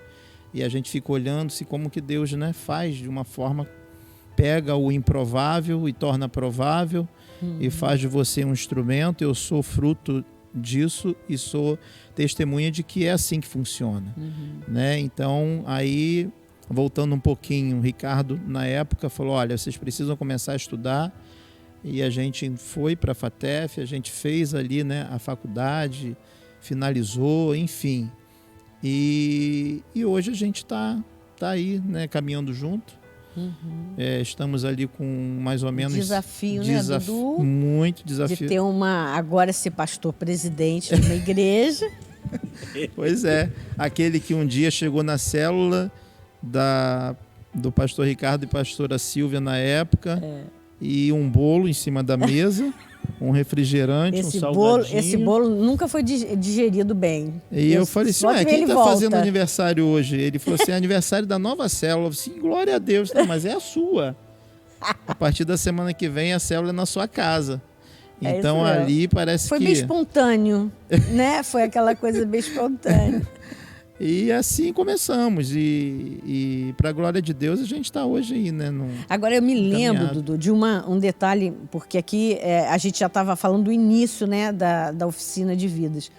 [SPEAKER 7] e a gente fica olhando-se como que Deus, né, faz de uma forma, pega o improvável e torna provável e faz de você um instrumento. Eu sou fruto disso e sou testemunha de que é assim que funciona, né? Então aí, voltando um pouquinho, o Ricardo na época falou, olha, vocês precisam começar a estudar, e a gente foi para a FATEF, a gente fez ali, né, a faculdade, finalizou, enfim, e hoje a gente está aí, né, caminhando junto. Estamos ali com mais ou menos
[SPEAKER 4] desafio, né, Dudu?
[SPEAKER 7] Muito desafio.
[SPEAKER 4] De ter agora ser pastor presidente de uma igreja.
[SPEAKER 7] Pois é, aquele que um dia chegou na célula do pastor Ricardo e pastora Silvia na época, e um bolo em cima da mesa, um refrigerante, um salgadinho.
[SPEAKER 4] Esse bolo nunca foi digerido bem.
[SPEAKER 7] E eu falei assim, quem está fazendo aniversário hoje? Ele falou assim, é aniversário da nova célula. Eu falei assim, glória a Deus. Não, mas é a sua. A partir da semana que vem, a célula é na sua casa. Então ali parece
[SPEAKER 4] foi bem espontâneo, né? Foi aquela coisa bem espontânea.
[SPEAKER 7] E assim começamos. E para a glória de Deus, a gente está hoje aí, né?
[SPEAKER 4] Agora eu me lembro, Dudu, de um detalhe, porque aqui a gente já estava falando do início, né, da oficina de vidas.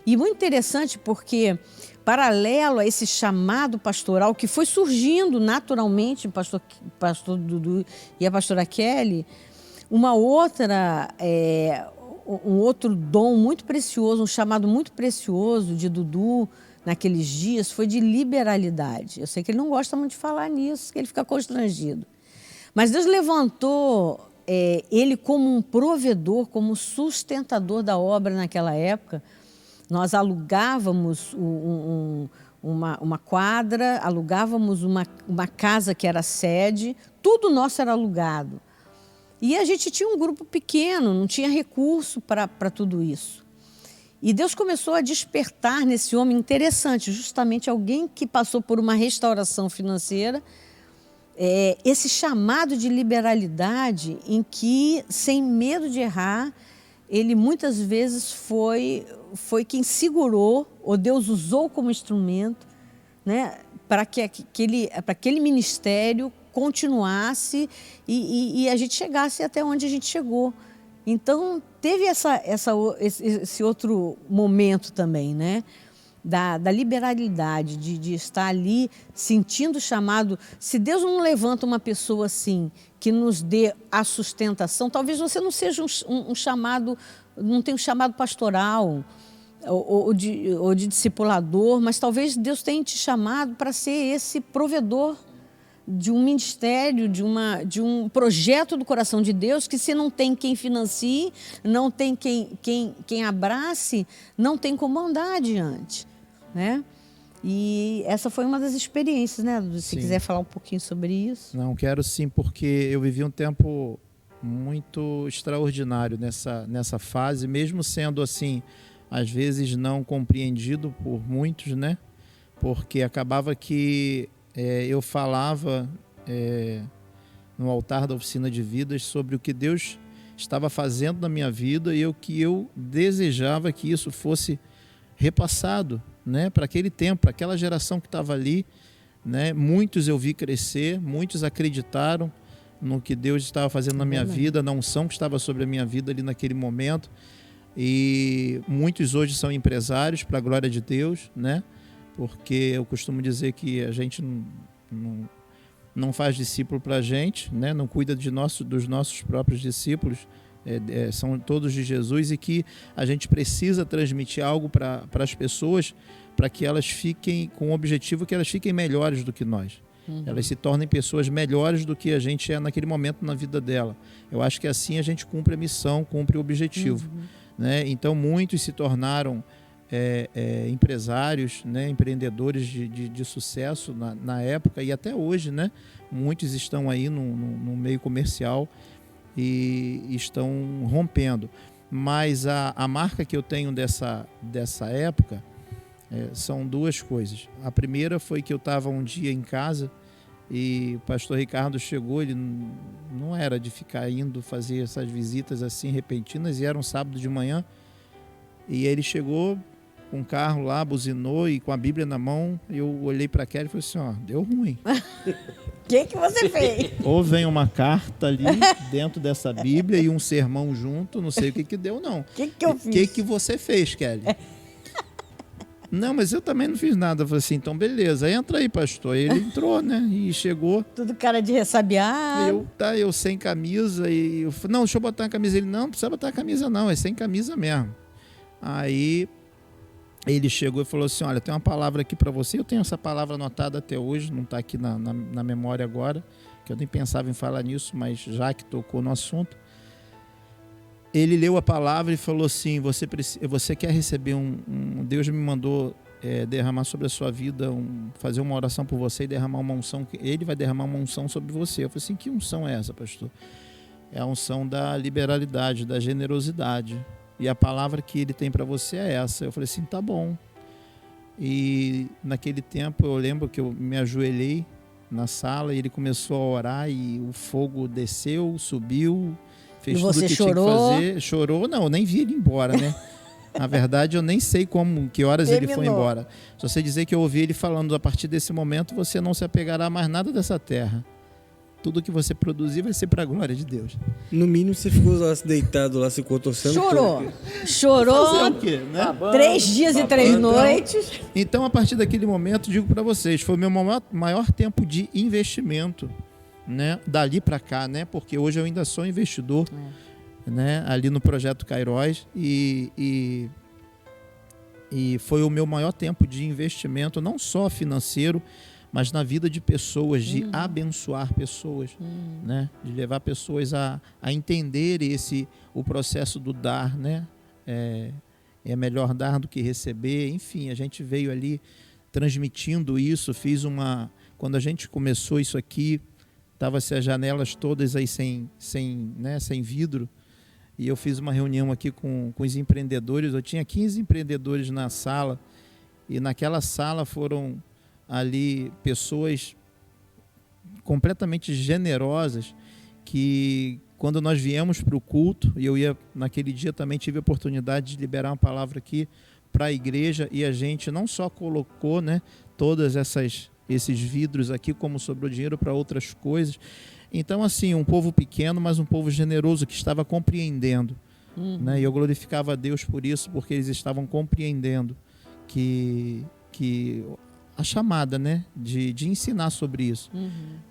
[SPEAKER 4] E muito interessante porque, paralelo a esse chamado pastoral que foi surgindo naturalmente, pastor Dudu e a pastora Kelly, um outro dom muito precioso, um chamado muito precioso de Dudu naqueles dias foi de liberalidade. Eu sei que ele não gosta muito de falar nisso, que ele fica constrangido. Mas Deus levantou ele como um provedor, como sustentador da obra naquela época. Nós alugávamos uma quadra, alugávamos uma casa que era sede, tudo nosso era alugado. E a gente tinha um grupo pequeno, não tinha recurso para tudo isso. E Deus começou a despertar nesse homem interessante, justamente alguém que passou por uma restauração financeira, esse chamado de liberalidade em que, sem medo de errar, ele muitas vezes foi quem segurou, ou Deus usou como instrumento, né, para que aquele ministério continuasse e a gente chegasse até onde a gente chegou. Então, teve esse outro momento também, né? Da liberalidade, de estar ali sentindo o chamado. Se Deus não levanta uma pessoa assim, que nos dê a sustentação, talvez você não seja um chamado, não tenha um chamado pastoral ou de discipulador, mas talvez Deus tenha te chamado para ser esse provedor de um ministério, de um projeto do coração de Deus, que se não tem quem financie, não tem quem abrace, não tem como andar adiante, né? E essa foi uma das experiências, né? Se
[SPEAKER 7] Sim.
[SPEAKER 4] quiser falar um pouquinho sobre isso.
[SPEAKER 7] Não, quero sim, porque eu vivi um tempo muito extraordinário nessa fase, mesmo sendo assim, às vezes não compreendido por muitos, né? Porque acabava que eu falava no altar da oficina de vidas sobre o que Deus estava fazendo na minha vida e o que eu desejava que isso fosse repassado, né, para aquele tempo, para aquela geração que estava ali, né? Muitos eu vi crescer, muitos acreditaram no que Deus estava fazendo na minha vida, na unção que estava sobre a minha vida ali naquele momento, e muitos hoje são empresários, para a glória de Deus, né? Porque eu costumo dizer que a gente não faz discípulo para a gente, né? Não cuida dos nossos próprios discípulos, são todos de Jesus, e que a gente precisa transmitir algo para as pessoas, para que elas fiquem com o objetivo que elas fiquem melhores do que nós. Elas se tornem pessoas melhores do que a gente é naquele momento na vida dela. Eu acho que assim a gente cumpre a missão, cumpre o objetivo, né? Então muitos se tornaram empresários, né, empreendedores de sucesso na época e até hoje, né? Muitos estão aí no meio comercial e estão rompendo. Mas a marca que eu tenho dessa época são duas coisas. A primeira foi que eu estava um dia em casa e o pastor Ricardo chegou, ele não era de ficar indo fazer essas visitas assim repentinas, e era um sábado de manhã, e ele chegou com o carro lá, buzinou e com a Bíblia na mão, eu olhei para Kelly e falei assim, ó, deu ruim.
[SPEAKER 4] O que você fez?
[SPEAKER 7] Ou vem uma carta ali dentro dessa Bíblia e um sermão junto, não sei o que deu não.
[SPEAKER 4] O que eu fiz?
[SPEAKER 7] O que você fez, Kelly? Não, mas eu também não fiz nada. Eu falei assim, então beleza, entra aí, pastor. Ele entrou, né? E chegou.
[SPEAKER 4] Tudo cara de ressabiado.
[SPEAKER 7] Eu sem camisa. E eu falei, não, deixa eu botar a camisa. Ele, não precisa botar a camisa não, é sem camisa mesmo. Aí ele chegou e falou assim, olha, tem uma palavra aqui para você. Eu tenho essa palavra anotada até hoje, não está aqui na memória agora, que eu nem pensava em falar nisso, mas já que tocou no assunto. Ele leu a palavra e falou assim, você quer receber Deus me mandou derramar sobre a sua vida, fazer uma oração por você e derramar uma unção, ele vai derramar uma unção sobre você. Eu falei assim, que unção é essa, pastor? É a unção da liberalidade, da generosidade. E a palavra que ele tem para você é essa. Eu falei assim, tá bom. E naquele tempo eu lembro que eu me ajoelhei na sala e ele começou a orar e o fogo desceu, subiu, fez tudo o que
[SPEAKER 4] chorou?
[SPEAKER 7] Tinha que fazer. Chorou? Não, eu nem vi ele ir embora, né? Na verdade, eu nem sei que horas ele foi embora. Só sei dizer que eu ouvi ele falando, a partir desse momento você não se apegará a mais nada dessa terra. Tudo que você produzir vai ser para a glória de Deus.
[SPEAKER 6] No mínimo você ficou lá deitado, lá se contorcendo.
[SPEAKER 4] Chorou
[SPEAKER 7] Fazer o quê, né?
[SPEAKER 4] 3 dias e 3 noites.
[SPEAKER 7] Então, a partir daquele momento, digo para vocês, foi o meu maior tempo de investimento, né? Dali para cá, né? Porque hoje eu ainda sou investidor, né? Ali no Projeto Kairos e foi o meu maior tempo de investimento, não só financeiro, mas na vida de pessoas, de abençoar pessoas, né? De levar pessoas a entender o processo do dar, né? É melhor dar do que receber. Enfim, a gente veio ali transmitindo isso. Quando a gente começou isso aqui, estavam-se as janelas todas aí sem vidro. E eu fiz uma reunião aqui com os empreendedores. Eu tinha 15 empreendedores na sala. E naquela sala foram ali pessoas completamente generosas que, quando nós viemos para o culto, e naquele dia também tive a oportunidade de liberar uma palavra aqui para a igreja, e a gente não só colocou, né, todas esses vidros aqui, como sobrou dinheiro para outras coisas. Então, assim, um povo pequeno, mas um povo generoso que estava compreendendo, né? E eu glorificava a Deus por isso, porque eles estavam compreendendo que a chamada, né, de ensinar sobre isso.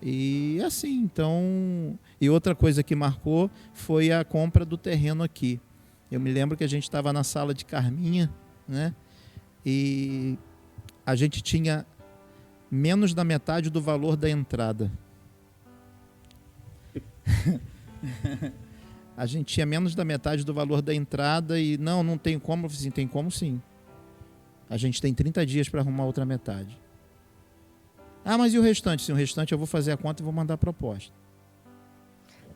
[SPEAKER 7] E assim, então... E outra coisa que marcou foi a compra do terreno aqui. Eu me lembro que a gente estava na sala de Carminha, né, e a gente tinha menos da metade do valor da entrada. A gente tinha menos da metade do valor da entrada e não tem como. Eu falei assim, tem como sim. A gente tem 30 dias para arrumar outra metade. Ah, mas e o restante? Sim, o restante eu vou fazer a conta e vou mandar a proposta.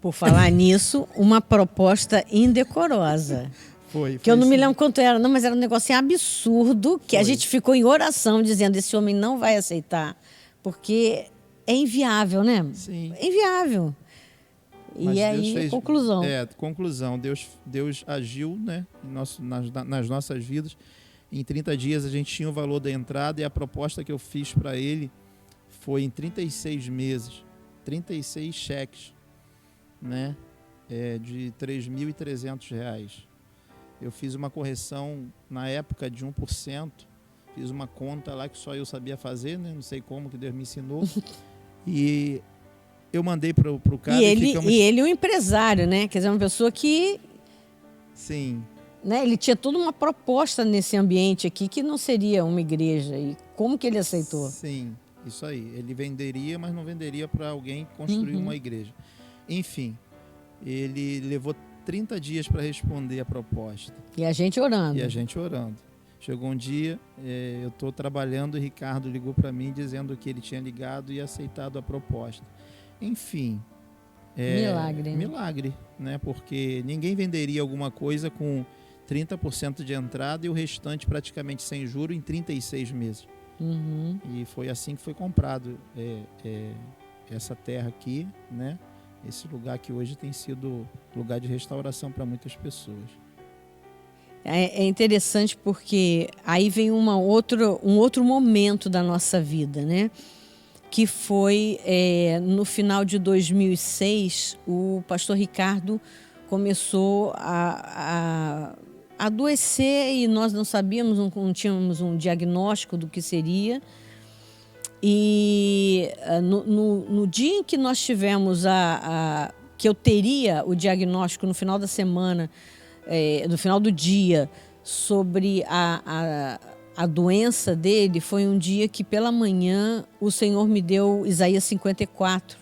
[SPEAKER 4] Por falar nisso, uma proposta indecorosa.
[SPEAKER 7] Foi
[SPEAKER 4] Que eu não me
[SPEAKER 7] assim.
[SPEAKER 4] lembro quanto era, não, mas era um negócio absurdo que a gente ficou em oração dizendo, esse homem não vai aceitar, porque é inviável, né?
[SPEAKER 7] Sim.
[SPEAKER 4] É inviável.
[SPEAKER 7] Mas
[SPEAKER 4] E aí, conclusão.
[SPEAKER 7] Conclusão. Deus agiu, né, nas nossas vidas. Em 30 dias a gente tinha o valor da entrada e a proposta que eu fiz para ele foi em 36 meses, 36 cheques, né, de R$ 3.300. Eu fiz uma correção na época de 1%, fiz uma conta lá que só eu sabia fazer, né, não sei como, que Deus me ensinou, e eu mandei para o cara.
[SPEAKER 4] E ele é um empresário, né? Quer dizer, uma pessoa que...
[SPEAKER 7] Sim.
[SPEAKER 4] Né? Ele tinha toda uma proposta nesse ambiente aqui que não seria uma igreja. E como que ele aceitou?
[SPEAKER 7] Sim, isso aí. Ele venderia, mas não venderia para alguém construir uma igreja. Enfim, ele levou 30 dias para responder a proposta.
[SPEAKER 4] E a gente orando.
[SPEAKER 7] Chegou um dia, eu estou trabalhando, o Ricardo ligou para mim dizendo que ele tinha ligado e aceitado a proposta. Enfim,
[SPEAKER 4] Milagre, né?
[SPEAKER 7] Milagre, né? Porque ninguém venderia alguma coisa com 30% de entrada e o restante praticamente sem juro em 36 meses.
[SPEAKER 4] Uhum.
[SPEAKER 7] E foi assim que foi comprado essa terra aqui, né? Esse lugar que hoje tem sido lugar de restauração para muitas pessoas.
[SPEAKER 4] É interessante porque aí vem um outro momento da nossa vida, né? Que foi no final de 2006, o pastor Ricardo começou a adoecer e nós não sabíamos, não tínhamos um diagnóstico do que seria. E no dia em que nós tivemos que eu teria o diagnóstico no final da semana, no final do dia, sobre a doença dele, foi um dia que pela manhã o Senhor me deu Isaías 54,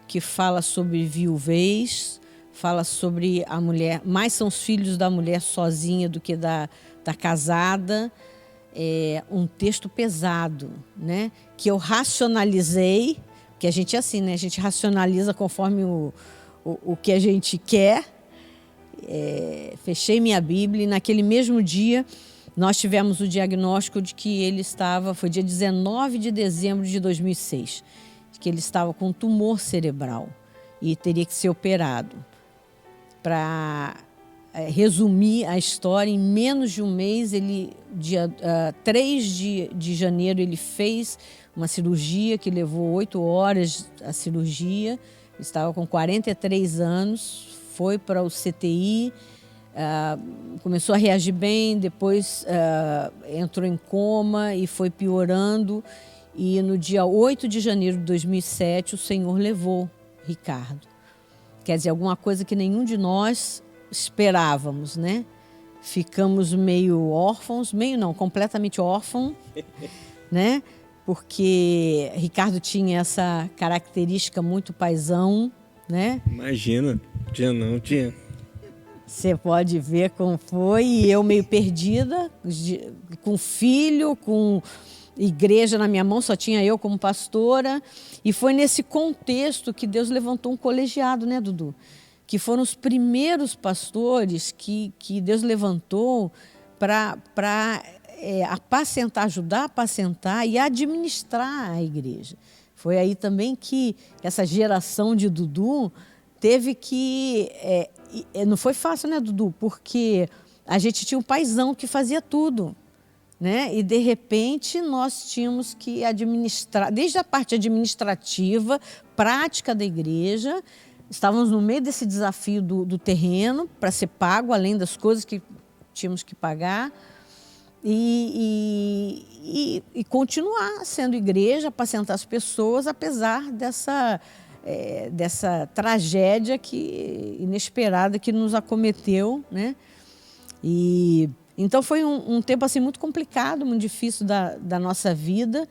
[SPEAKER 4] que fala sobre viuvez, fala sobre a mulher, mais são os filhos da mulher sozinha do que da casada. Um texto pesado, né? Que eu racionalizei, que a gente é assim, né? A gente racionaliza conforme o que a gente quer. Fechei minha Bíblia e naquele mesmo dia nós tivemos o diagnóstico de que ele foi dia 19 de dezembro de 2006, que ele estava com um tumor cerebral e teria que ser operado. Para resumir a história, em menos de um mês, dia 3 de janeiro, ele fez uma cirurgia que levou 8 horas a cirurgia. Ele estava com 43 anos, foi para o CTI, começou a reagir bem, depois entrou em coma e foi piorando. E no dia 8 de janeiro de 2007, o Senhor levou Ricardo. Quer dizer, alguma coisa que nenhum de nós esperávamos, né? Ficamos meio órfãos, meio não, completamente órfãos, né? Porque Ricardo tinha essa característica muito paizão, né?
[SPEAKER 6] Imagina, tinha.
[SPEAKER 4] Você pode ver como foi, e eu meio perdida, com filho, com igreja na minha mão, só tinha eu como pastora. E foi nesse contexto que Deus levantou um colegiado, né, Dudu? Que foram os primeiros pastores que Deus levantou para apacentar, ajudar a apacentar e administrar a igreja. Foi aí também que essa geração de Dudu teve que... não foi fácil, né, Dudu? Porque a gente tinha um paizão que fazia tudo, né? E, de repente, nós tínhamos que administrar, desde a parte administrativa, prática da igreja. Estávamos no meio desse desafio do terreno para ser pago, além das coisas que tínhamos que pagar, e continuar sendo igreja, apacentar as pessoas, apesar dessa tragédia inesperada que nos acometeu, né? Então foi um tempo assim, muito complicado, muito difícil da nossa vida.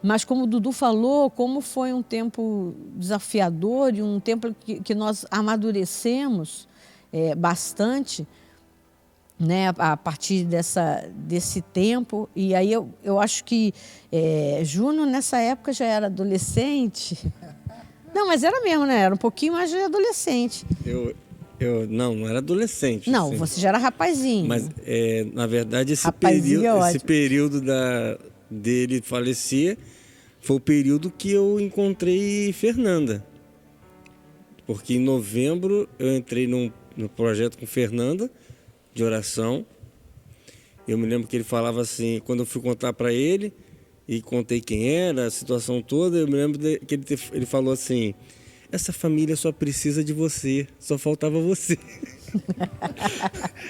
[SPEAKER 4] Mas, como o Dudu falou, como foi um tempo desafiador e um tempo que nós amadurecemos bastante, né, a partir desse tempo. E aí eu acho que Júnior, nessa época, já era adolescente. Não, mas era mesmo, né? Era um pouquinho mais de adolescente.
[SPEAKER 6] Eu não era adolescente.
[SPEAKER 4] Não,
[SPEAKER 6] assim.
[SPEAKER 4] Você já era rapazinho.
[SPEAKER 6] Mas, na verdade, esse
[SPEAKER 4] Rapazinho
[SPEAKER 6] período dele falecer foi o período que eu encontrei Fernanda. Porque em novembro eu entrei no projeto com Fernanda, de oração. Eu me lembro que ele falava assim, quando eu fui contar para ele, e contei quem era, a situação toda, eu me lembro que ele falou assim: essa família só precisa de você, só faltava você.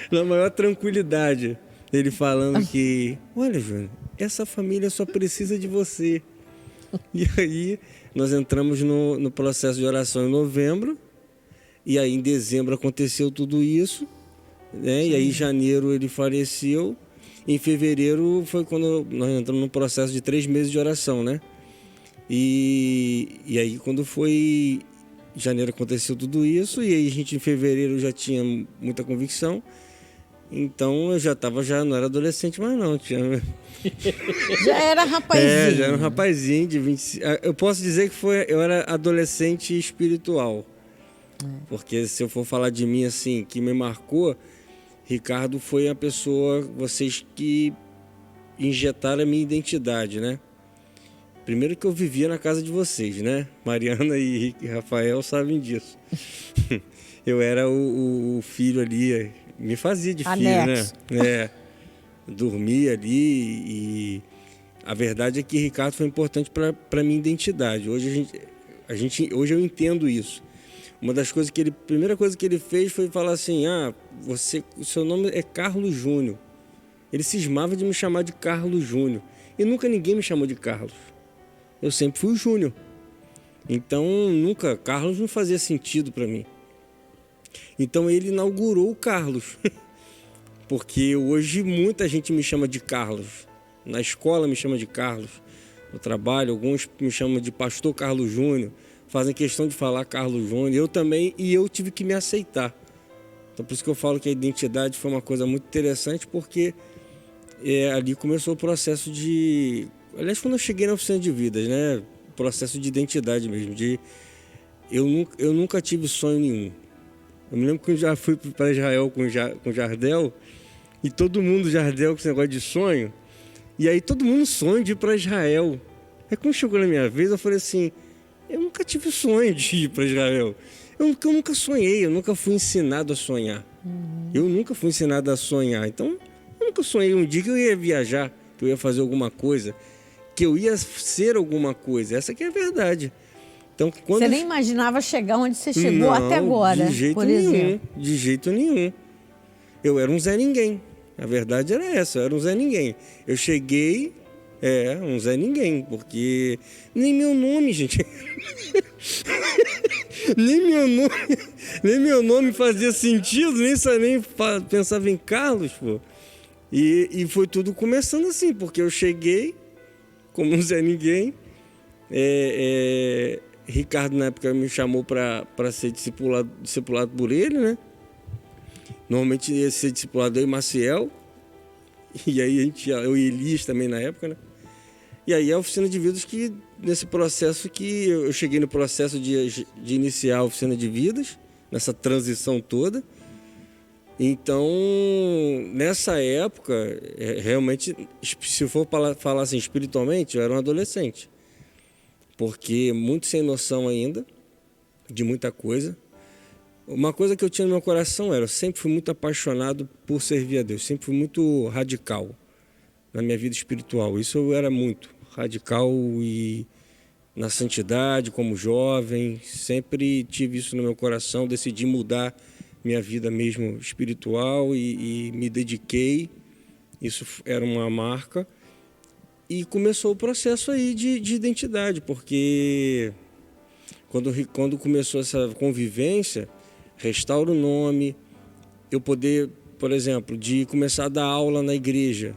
[SPEAKER 6] Na maior tranquilidade, ele falando que, olha, Júnior, essa família só precisa de você. E aí nós entramos no processo de oração em novembro, e aí em dezembro aconteceu tudo isso, né? E aí em janeiro ele faleceu. Em fevereiro foi quando nós entramos num processo de 3 meses de oração, né? E aí quando foi em janeiro aconteceu tudo isso, e aí a gente em fevereiro já tinha muita convicção. Então eu já não era adolescente mais não, tinha...
[SPEAKER 4] Já era rapazinho.
[SPEAKER 6] já era um rapazinho de 25. Eu posso dizer que eu era adolescente espiritual. Porque se eu for falar de mim assim, que me marcou, Ricardo foi a pessoa, vocês que injetaram a minha identidade, né? Primeiro que eu vivia na casa de vocês, né? Mariana e Rafael sabem disso. Eu era o filho ali, me fazia de
[SPEAKER 4] Anexo.
[SPEAKER 6] filho, né? Dormia ali e a verdade é que Ricardo foi importante para minha identidade. Hoje hoje eu entendo isso. Uma das coisas primeira coisa que ele fez foi falar assim: o seu nome é Carlos Júnior. Ele cismava de me chamar de Carlos Júnior e nunca ninguém me chamou de Carlos. Eu sempre fui o Júnior. Então Carlos não fazia sentido para mim. Então ele inaugurou o Carlos. Porque hoje muita gente me chama de Carlos. Na escola me chama de Carlos. No trabalho, alguns me chamam de Pastor Carlos Júnior. Fazem questão de falar Carlos Júnior. Eu também, e eu tive que me aceitar. Então por isso que eu falo que a identidade foi uma coisa muito interessante, porque ali começou o processo de... Aliás, quando eu cheguei na oficina de vidas, né? Processo de identidade mesmo. Eu nunca tive sonho nenhum. Eu me lembro que eu já fui para Israel com Jardel, e todo mundo, Jardel, com esse negócio de sonho, e aí todo mundo sonha de ir para Israel. Aí quando chegou na minha vez, eu falei assim, eu nunca tive sonho de ir para Israel. Eu nunca sonhei, eu nunca fui ensinado a sonhar. Eu nunca fui ensinado a sonhar. Então, eu nunca sonhei um dia que eu ia viajar, que eu ia fazer alguma coisa, que eu ia ser alguma coisa. Essa que é a verdade. Então,
[SPEAKER 4] Você nem imaginava chegar onde você chegou até agora,
[SPEAKER 6] de jeito
[SPEAKER 4] por
[SPEAKER 6] nenhum,
[SPEAKER 4] exemplo.
[SPEAKER 6] De jeito nenhum. Eu era um Zé Ninguém. A verdade era essa, eu era um Zé Ninguém. Eu cheguei, um Zé Ninguém, porque nem meu nome, gente. nem meu nome fazia sentido, nem pensava em Carlos, pô. E foi tudo começando assim, porque eu cheguei como um Zé Ninguém. Ricardo, na época, me chamou para ser discipulado por ele, né? Normalmente ia ser discipulado eu e Maciel. E aí eu e Elias também na época, né? E aí a oficina de vidas que, nesse processo que eu cheguei no processo de iniciar a oficina de vidas, nessa transição toda. Então, nessa época, realmente, se for falar assim espiritualmente, eu era um adolescente. Porque muito sem noção ainda de muita coisa. Uma coisa que eu tinha no meu coração eu sempre fui muito apaixonado por servir a Deus, sempre fui muito radical na minha vida espiritual. Isso eu era muito radical e na santidade, como jovem, sempre tive isso no meu coração, decidi mudar minha vida mesmo espiritual e me dediquei, isso era uma marca. E começou o processo aí de identidade, porque quando começou essa convivência, restaura o nome, eu poder, por exemplo, de começar a dar aula na igreja.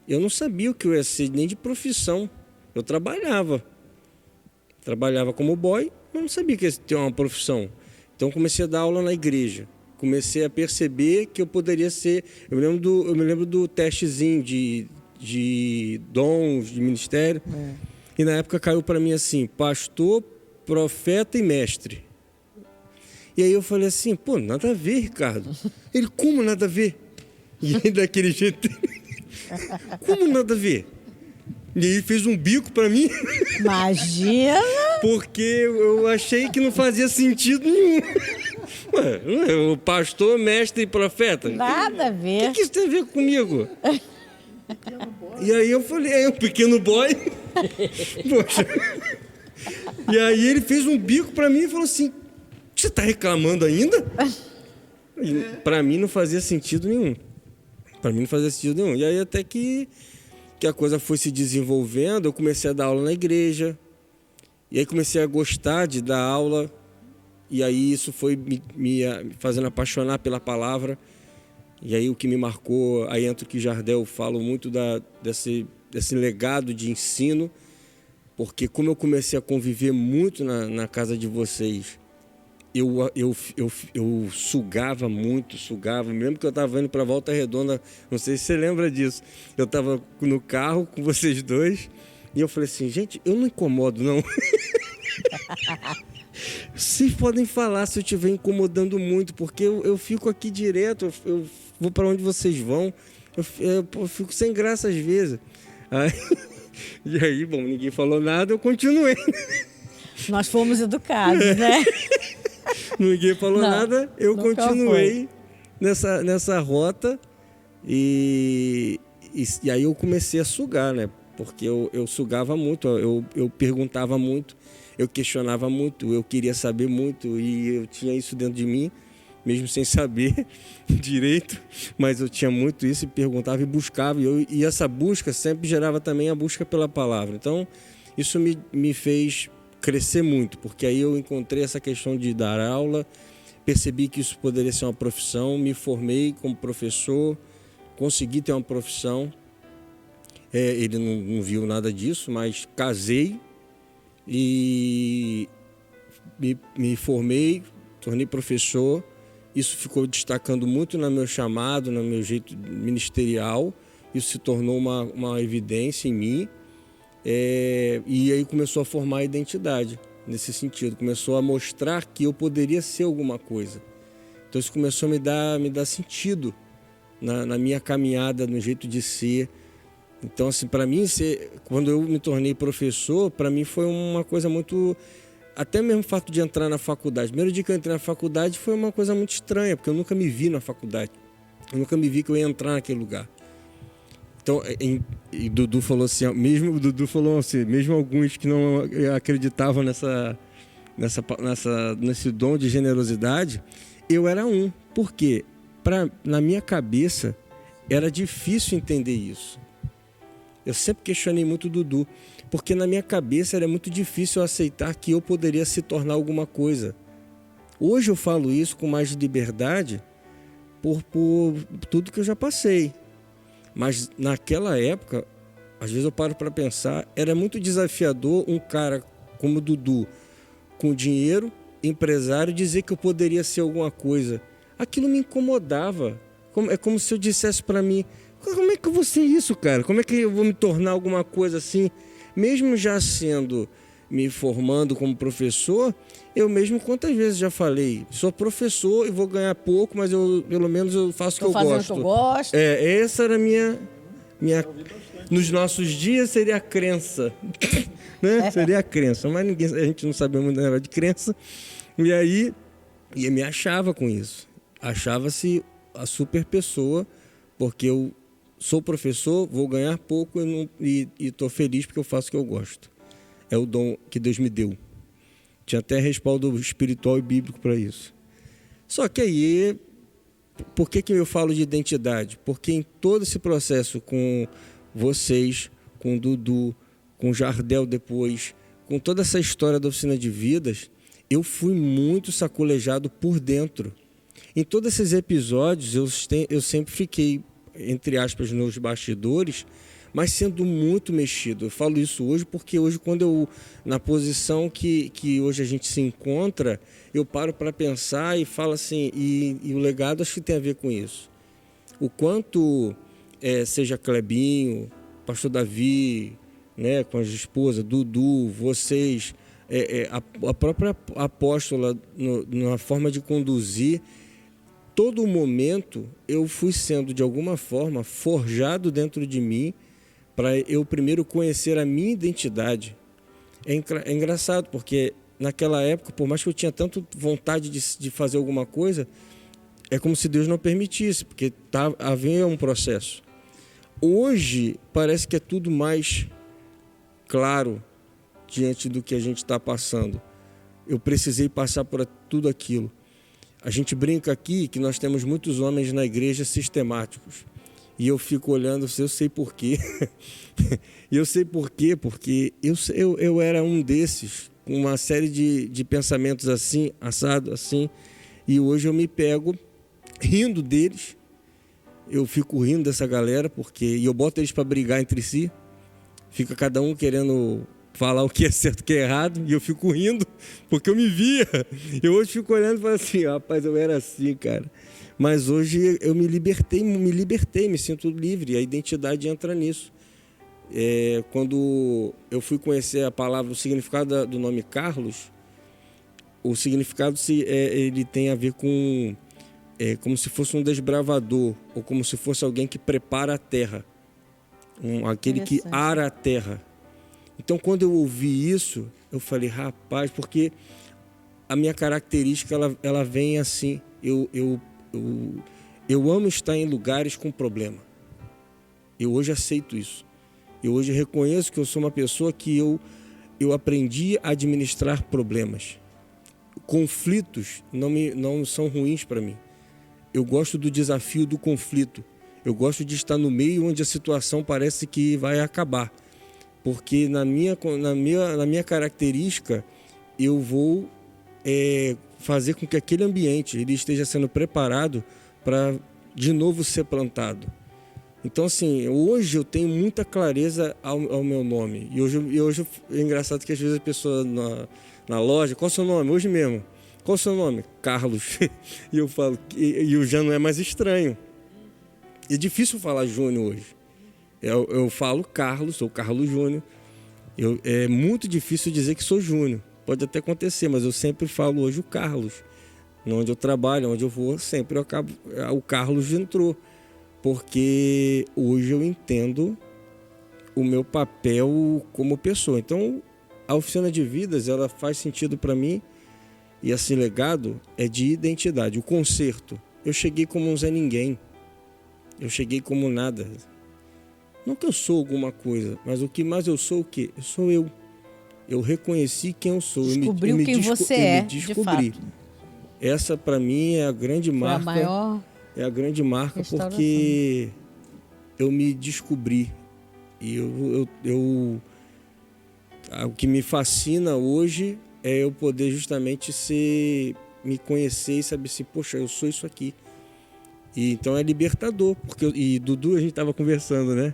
[SPEAKER 6] Eu não sabia o que eu ia ser, nem de profissão. Eu trabalhava como boy, mas não sabia que ia ter uma profissão. Então comecei a dar aula na igreja. Comecei a perceber que eu poderia ser... Eu me lembro do testezinho de dons, de ministério. E na época caiu para mim assim, pastor, profeta e mestre. E aí eu falei assim, pô, nada a ver, Ricardo. Ele, como nada a ver? E aí daquele jeito, como nada a ver? E aí fez um bico para mim.
[SPEAKER 4] Imagina!
[SPEAKER 6] Porque eu achei que não fazia sentido nenhum. Ué, o pastor, mestre e profeta.
[SPEAKER 4] Nada a ver.
[SPEAKER 6] O que isso tem a ver comigo? E aí eu falei, o pequeno boy. Poxa. E aí ele fez um bico para mim e falou assim, você tá reclamando ainda? Para mim não fazia sentido nenhum. E aí até que a coisa foi se desenvolvendo, eu comecei a dar aula na igreja. E aí comecei a gostar de dar aula. E aí isso foi me fazendo apaixonar pela palavra. E aí o que me marcou, aí entra o que Jardel fala muito desse legado de ensino, porque como eu comecei a conviver muito na casa de vocês, eu sugava muito, sugava. Me lembro que eu estava indo para Volta Redonda, não sei se você lembra disso. Eu estava no carro com vocês dois e eu falei assim, gente, eu não incomodo, não. Vocês podem falar se eu estiver incomodando muito, porque eu fico aqui direto, eu vou para onde vocês vão, eu fico sem graça às vezes. E aí, bom, ninguém falou nada, eu continuei.
[SPEAKER 4] Nós fomos educados, né?
[SPEAKER 6] Ninguém falou nada, eu
[SPEAKER 4] nunca
[SPEAKER 6] continuei nessa rota e aí eu comecei a sugar, né? Porque eu sugava muito, eu perguntava muito, eu questionava muito, eu queria saber muito e eu tinha isso dentro de mim, mesmo sem saber direito, mas eu tinha muito isso e perguntava e buscava e essa busca sempre gerava também a busca pela palavra. Então isso me fez crescer muito, porque aí eu encontrei essa questão de dar aula, percebi que isso poderia ser uma profissão, me formei como professor, consegui ter uma profissão. Ele não viu nada disso, mas casei e me formei, tornei professor. Isso ficou destacando muito no meu chamado, no meu jeito ministerial. Isso se tornou uma evidência em mim. E aí começou a formar a identidade nesse sentido. Começou a mostrar que eu poderia ser alguma coisa. Então isso começou a me dar sentido na minha caminhada, no jeito de ser. Então, assim, para mim, quando eu me tornei professor, para mim foi uma coisa muito... Até mesmo o fato de entrar na faculdade. Primeiro dia que eu entrei na faculdade foi uma coisa muito estranha, porque eu nunca me vi na faculdade. Eu nunca me vi que eu ia entrar naquele lugar. Então, e Dudu falou assim, mesmo alguns que não acreditavam nesse dom de generosidade, eu era um. Por quê? Na minha cabeça, era difícil entender isso. Eu sempre questionei muito o Dudu, porque na minha cabeça era muito difícil aceitar que eu poderia se tornar alguma coisa. Hoje eu falo isso com mais liberdade por tudo que eu já passei. Mas naquela época, às vezes eu paro para pensar, era muito desafiador um cara como o Dudu, com dinheiro, empresário, dizer que eu poderia ser alguma coisa. Aquilo me incomodava. É como se eu dissesse para mim, como é que eu vou ser isso, cara? Como é que eu vou me tornar alguma coisa assim? Mesmo já me formando como professor, eu mesmo quantas vezes já falei, sou professor e vou ganhar pouco, mas pelo menos eu faço o que eu gosto.
[SPEAKER 4] Que eu gosto.
[SPEAKER 6] Essa era a minha... Nos nossos dias seria a crença, né? Seria a crença, mas a gente não sabia muito nada de crença. E aí, eu me achava com isso. Achava-se a super pessoa, porque eu sou professor, vou ganhar pouco e estou feliz porque eu faço o que eu gosto. É o dom que Deus me deu. Tinha até respaldo espiritual e bíblico para isso. Só que aí, por que eu falo de identidade? Porque em todo esse processo com vocês, com o Dudu, com o Jardel depois, com toda essa história da Oficina de Vidas, eu fui muito sacolejado por dentro. Em todos esses episódios, eu sempre fiquei, entre aspas, nos bastidores, mas sendo muito mexido. Eu falo isso hoje porque hoje, na posição que hoje a gente se encontra, eu paro para pensar e falo assim, e o legado acho que tem a ver com isso. O quanto, seja Clebinho, pastor Davi, né, com as esposas, Dudu, vocês, a própria apóstola, na forma de conduzir, todo momento eu fui sendo, de alguma forma, forjado dentro de mim para eu primeiro conhecer a minha identidade. É engraçado, porque naquela época, por mais que eu tinha tanto vontade de fazer alguma coisa, é como se Deus não permitisse, porque havia um processo. Hoje, parece que é tudo mais claro diante do que a gente está passando. Eu precisei passar por tudo aquilo. A gente brinca aqui que nós temos muitos homens na igreja sistemáticos. E eu fico olhando, eu sei por quê. E eu sei por quê, porque eu era um desses, com uma série de pensamentos assim, assado, assim. E hoje eu me pego rindo deles. Eu fico rindo dessa galera, e eu boto eles para brigar entre si. Fica cada um querendo falar o que é certo e o que é errado, e eu fico rindo, porque eu me via. Eu hoje fico olhando e falo assim, rapaz, eu era assim, cara. Mas hoje eu me libertei, me sinto livre, a identidade entra nisso. Quando eu fui conhecer a palavra, o significado do nome Carlos, o significado ele tem a ver com como se fosse um desbravador, ou como se fosse alguém que prepara a terra, aquele que ara a terra. Então, quando eu ouvi isso, eu falei, rapaz, porque a minha característica ela vem assim, eu amo estar em lugares com problema. Eu hoje aceito isso. Eu hoje reconheço que eu sou uma pessoa que eu aprendi a administrar problemas. Conflitos não são ruins para mim. Eu gosto do desafio do conflito. Eu gosto de estar no meio onde a situação parece que vai acabar. Porque na minha característica, eu vou fazer com que aquele ambiente ele esteja sendo preparado para de novo ser plantado. Então, assim, hoje eu tenho muita clareza ao meu nome. E hoje é engraçado que às vezes a pessoa na loja, qual é o seu nome? Hoje mesmo. Qual é o seu nome? Carlos. E eu falo, e o já não é mais estranho. É difícil falar Júnior hoje. Eu falo Carlos, sou Carlos Júnior. É muito difícil dizer que sou Júnior. Pode até acontecer, mas eu sempre falo hoje o Carlos. Onde eu trabalho, onde eu vou, sempre o Carlos entrou. Porque hoje eu entendo o meu papel como pessoa. Então, a oficina de vidas, ela faz sentido para mim, e esse legado é de identidade. O concerto, eu cheguei como um Zé Ninguém. Eu cheguei como nada. Não que eu sou alguma coisa, mas o que mais eu sou o quê? Eu sou eu. Eu reconheci quem eu sou.
[SPEAKER 4] Descobriu quem você é, de fato.
[SPEAKER 6] Essa, para mim, é a grande marca.
[SPEAKER 4] A maior...
[SPEAKER 6] É a grande marca porque eu me descobri. E o que me fascina hoje é eu poder justamente me conhecer e saber assim, poxa, eu sou isso aqui. E então é libertador. E Dudu, a gente estava conversando, né?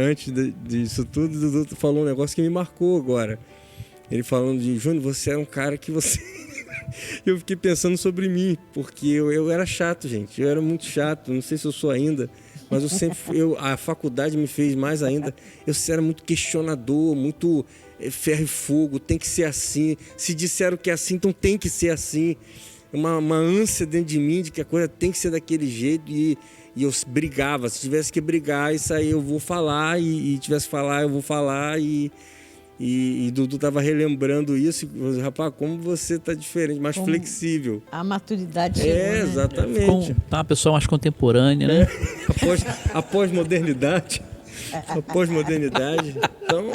[SPEAKER 6] Antes disso tudo, o Dudu falou um negócio que me marcou agora. Ele falando de Júnior, você era um cara que você... Eu fiquei pensando sobre mim, porque eu era chato, gente. Eu era muito chato, não sei se eu sou ainda, mas a faculdade me fez mais ainda. Eu era muito questionador, muito ferro e fogo, tem que ser assim. Se disseram que é assim, então tem que ser assim. Uma ânsia dentro de mim de que a coisa tem que ser daquele jeito e eu brigava. Se tivesse que brigar, isso aí eu vou falar, e tivesse que falar, eu vou falar, E Dudu estava relembrando isso, rapaz, como você está diferente, mais flexível.
[SPEAKER 4] A maturidade chegou, né?
[SPEAKER 6] Exatamente.
[SPEAKER 5] Tá uma pessoa mais contemporânea, né?
[SPEAKER 6] A pós-modernidade. A pós-modernidade. Então,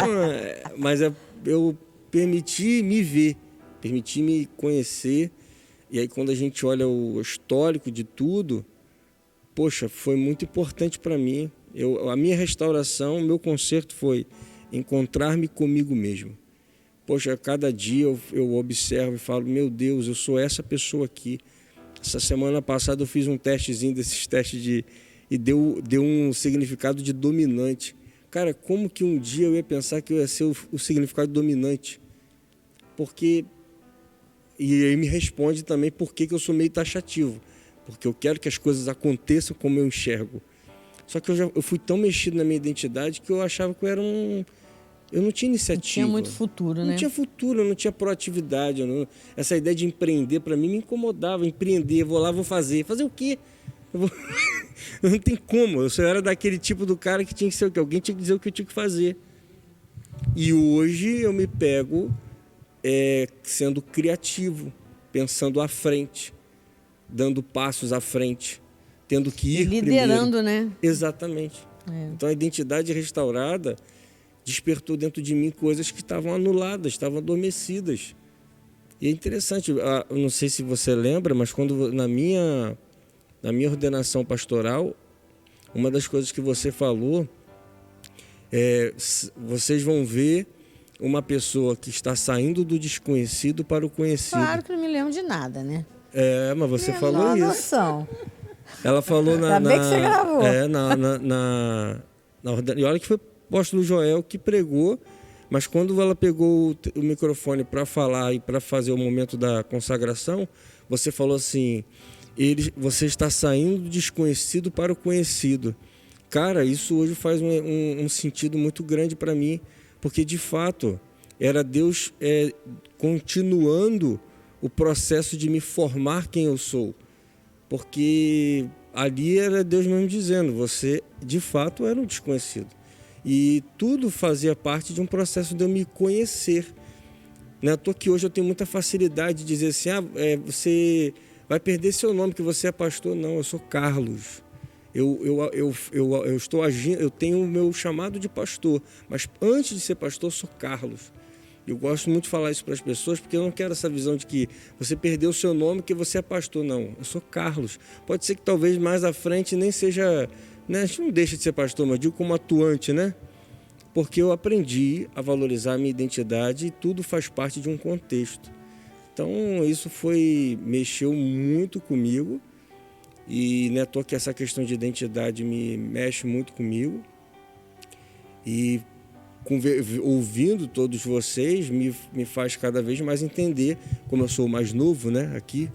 [SPEAKER 6] mas eu permiti me ver, permiti me conhecer. E aí, quando a gente olha o histórico de tudo, poxa, foi muito importante para mim. A minha restauração, o meu concerto foi encontrar-me comigo mesmo. Poxa, cada dia eu observo e falo, meu Deus, eu sou essa pessoa aqui. Essa semana passada eu fiz um testezinho desses testes e deu um significado de dominante. Cara, como que um dia eu ia pensar que eu ia ser o significado de dominante? Porque... E aí me responde também por que eu sou meio taxativo. Porque eu quero que as coisas aconteçam como eu enxergo. Só que eu fui tão mexido na minha identidade que eu achava que eu era eu não tinha iniciativa.
[SPEAKER 4] Não tinha muito futuro, né?
[SPEAKER 6] Não tinha futuro, eu não tinha proatividade. Essa ideia de empreender, para mim, me incomodava. Empreender, vou lá, vou fazer. Fazer o quê? Não tem como. Eu só era daquele tipo do cara que tinha que ser o quê? Alguém tinha que dizer o que eu tinha que fazer. E hoje eu me pego sendo criativo, pensando à frente, dando passos à frente, tendo que ir
[SPEAKER 4] liderando,
[SPEAKER 6] primeiro.
[SPEAKER 4] Né?
[SPEAKER 6] Exatamente. Então a identidade restaurada despertou dentro de mim coisas que estavam anuladas, estavam adormecidas. E é interessante, eu não sei se você lembra, mas quando na minha ordenação pastoral, uma das coisas que você falou vocês vão ver uma pessoa que está saindo do desconhecido para o conhecido.
[SPEAKER 4] Claro que não me lembro de nada, né?
[SPEAKER 6] Mas você falou isso.
[SPEAKER 4] Noção.
[SPEAKER 6] Ela falou
[SPEAKER 4] Ainda bem que você gravou.
[SPEAKER 6] E olha que foi o apóstolo Joel que pregou, Mas quando ela pegou o microfone para falar e para fazer o momento da consagração, você falou assim, você está saindo do desconhecido para o conhecido. Cara, isso hoje faz um sentido muito grande para mim, porque de fato era Deus continuando o processo de me formar quem eu sou. Porque ali era Deus mesmo dizendo, você de fato era um desconhecido. E tudo fazia parte de um processo de eu me conhecer. Não é à toa que hoje eu tenho muita facilidade de dizer assim, você vai perder seu nome que você é pastor. Não, eu sou Carlos. Eu estou agindo, eu tenho o meu chamado de pastor, mas antes de ser pastor, eu sou Carlos. Eu gosto muito de falar isso para as pessoas, porque eu não quero essa visão de que você perdeu o seu nome que você é pastor. Não, eu sou Carlos. Pode ser que talvez mais à frente nem seja, né, a gente não deixa de ser pastor, mas digo como atuante, né? Porque eu aprendi a valorizar a minha identidade e tudo faz parte de um contexto. Então isso mexeu muito comigo e não é à toa que essa questão de identidade me mexe muito comigo. E ouvindo todos vocês me faz cada vez mais entender, como eu sou o mais novo, né, aqui,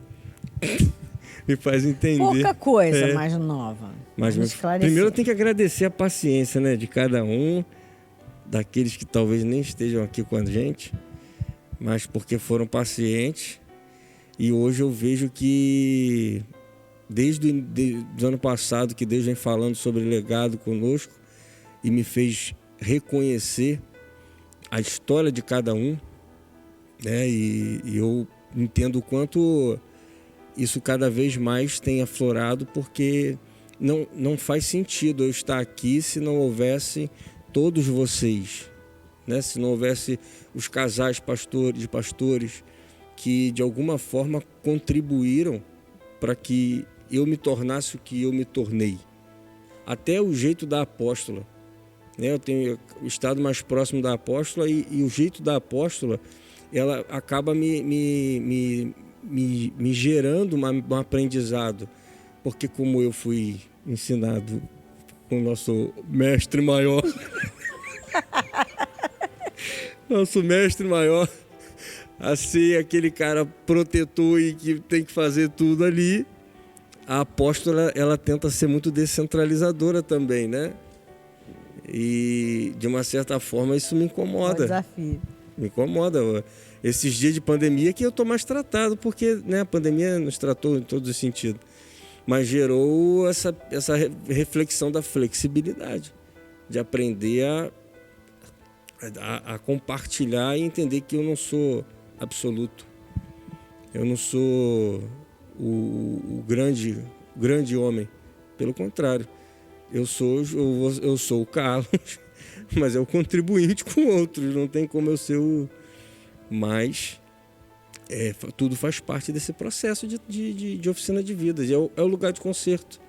[SPEAKER 6] me faz entender.
[SPEAKER 4] Pouca coisa mais nova.
[SPEAKER 6] Mas primeiro eu tenho que agradecer a paciência, né, de cada um, daqueles que talvez nem estejam aqui com a gente, mas porque foram pacientes. E hoje eu vejo que desde o ano passado que Deus vem falando sobre legado conosco e me fez reconhecer a história de cada um, né? E eu entendo o quanto isso cada vez mais tem aflorado, porque não faz sentido eu estar aqui se não houvesse todos vocês, né? Se não houvesse os casais pastores que de alguma forma contribuíram para que eu me tornasse o que eu me tornei. Até o jeito da apóstola. Eu tenho estado mais próximo da apóstola e o jeito da apóstola, ela acaba me gerando um aprendizado. Porque como eu fui ensinado com o nosso mestre maior, nosso mestre maior, a ser aquele cara protetor e que tem que fazer tudo ali, a apóstola, ela tenta ser muito descentralizadora também, né? E, de uma certa forma, isso me incomoda.
[SPEAKER 4] É um desafio.
[SPEAKER 6] Me incomoda. Esses dias de pandemia que eu estou mais tratado, porque, né, a pandemia nos tratou em todos os sentidos. Mas gerou essa reflexão da flexibilidade, de aprender a compartilhar e entender que eu não sou absoluto. Eu não sou o grande homem. Pelo contrário. Eu sou o Carlos, mas é o contribuinte com outros, não tem como eu ser o... Mas tudo faz parte desse processo de oficina de vidas, é o lugar de conserto.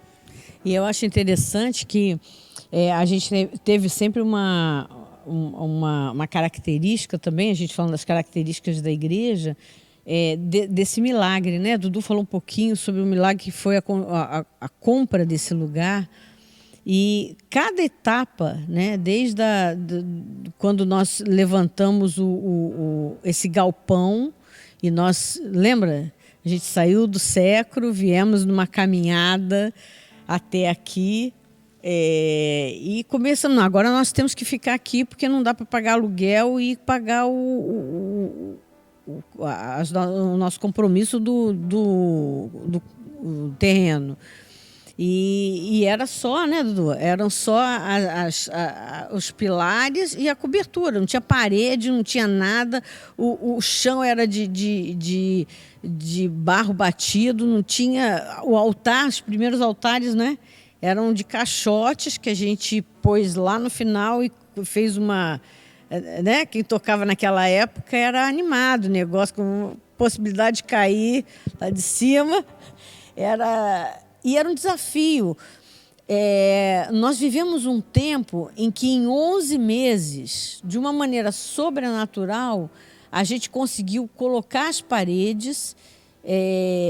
[SPEAKER 4] E eu acho interessante que a gente teve sempre uma característica também, a gente falando das características da igreja, desse milagre, né? Dudu falou um pouquinho sobre o milagre que foi a compra desse lugar. E cada etapa, né, desde quando nós levantamos esse galpão, e nós, lembra? A gente saiu do Século, viemos numa caminhada até aqui, e começamos, agora nós temos que ficar aqui porque não dá para pagar aluguel e pagar o nosso compromisso do terreno. E era só, né, Dudu? Eram só os pilares e a cobertura. Não tinha parede, não tinha nada. O chão era de barro batido, não tinha... O altar, os primeiros altares, né, eram de caixotes que a gente pôs lá no final e fez uma... Né, quem tocava naquela época era animado, negócio com possibilidade de cair lá de cima. E era um desafio. Nós vivemos um tempo em que, em 11 meses, de uma maneira sobrenatural, a gente conseguiu colocar as paredes,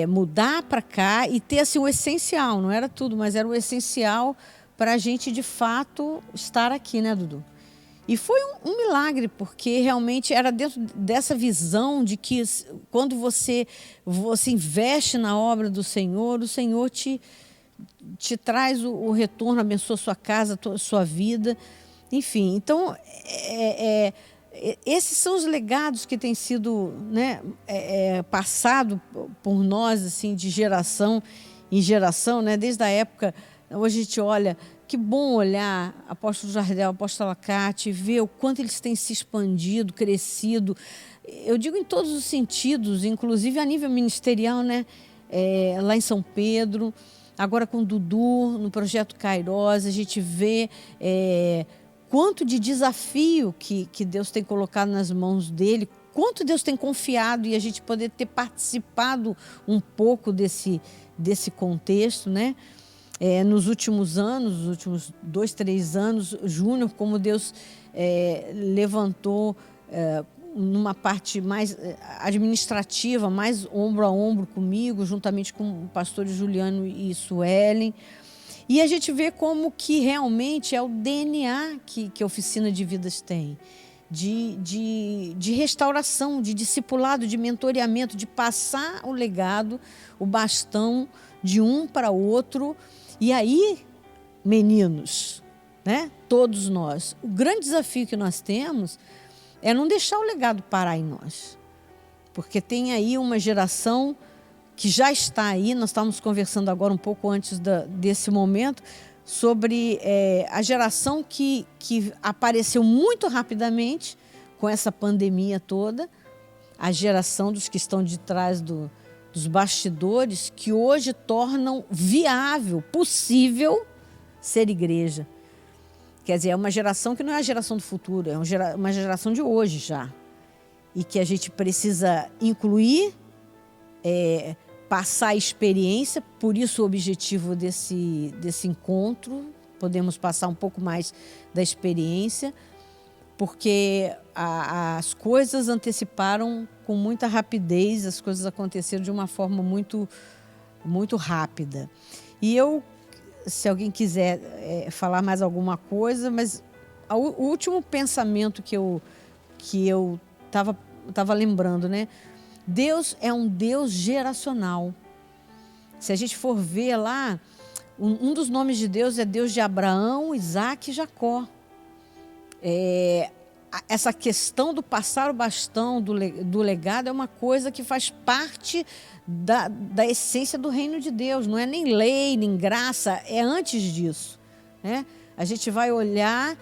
[SPEAKER 4] mudar para cá e ter assim, o essencial. Não era tudo, mas era o essencial para a gente, de fato, estar aqui, né, Dudu? E foi um milagre, porque realmente era dentro dessa visão de que quando você investe na obra do Senhor, o Senhor te traz o retorno, abençoa a sua casa, a sua vida. Enfim, então, esses são os legados que têm sido, né, passado por nós, assim, de geração em geração, né? Desde a época, hoje a gente olha, que bom olhar apóstolo Jardel, apóstola Cátia, ver o quanto eles têm se expandido, crescido. Eu digo em todos os sentidos, inclusive a nível ministerial, né? Lá em São Pedro, agora com o Dudu, no projeto Kairos, a gente vê quanto de desafio que Deus tem colocado nas mãos dele, quanto Deus tem confiado, e a gente poder ter participado um pouco desse contexto, né? Nos últimos anos, nos últimos 2, 3 anos, Júnior, como Deus levantou numa parte mais administrativa, mais ombro a ombro comigo, juntamente com o pastor Juliano e Suelen. E a gente vê como que realmente é o DNA que a Oficina de Vidas tem. De restauração, de discipulado, de mentoreamento, de passar o legado, o bastão de um para o outro. E aí, meninos, né, todos nós, o grande desafio que nós temos é não deixar o legado parar em nós. Porque tem aí uma geração que já está aí, nós estávamos conversando agora um pouco antes desse momento, sobre a geração que apareceu muito rapidamente com essa pandemia toda, a geração dos que estão de trás dos bastidores, que hoje tornam viável, possível ser igreja. Quer dizer, é uma geração que não é a geração do futuro, é uma geração de hoje já. E que a gente precisa incluir, passar a experiência, por isso o objetivo desse encontro, podemos passar um pouco mais da experiência, porque as coisas anteciparam com muita rapidez, as coisas aconteceram de uma forma muito, muito rápida. E se alguém quiser falar mais alguma coisa, mas o último pensamento que eu estava lembrando, né? Deus é um Deus geracional. Se a gente for ver lá, um dos nomes de Deus é Deus de Abraão, Isaac e Jacó. Essa questão do passar o bastão, do legado, é uma coisa que faz parte da essência do reino de Deus. Não é nem lei, nem graça, é antes disso, né? A gente vai olhar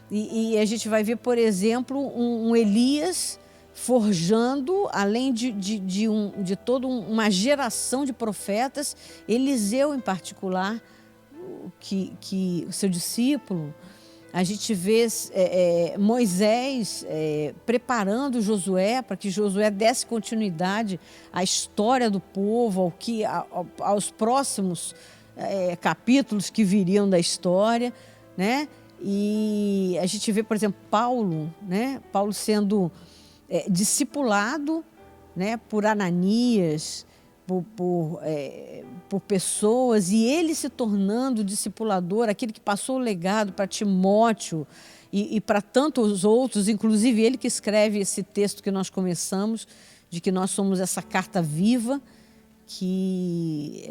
[SPEAKER 4] e a gente vai ver, por exemplo, um Elias forjando, além de toda uma geração de profetas, Eliseu em particular, que o seu discípulo. A gente vê Moisés preparando Josué para que Josué desse continuidade à história do povo, aos próximos capítulos que viriam da história, né? E a gente vê, por exemplo, Paulo, né? Paulo sendo discipulado, né, por Ananias, por pessoas, e ele se tornando discipulador, aquele que passou o legado para Timóteo e para tantos outros, inclusive ele que escreve esse texto que nós começamos, de que nós somos essa carta viva que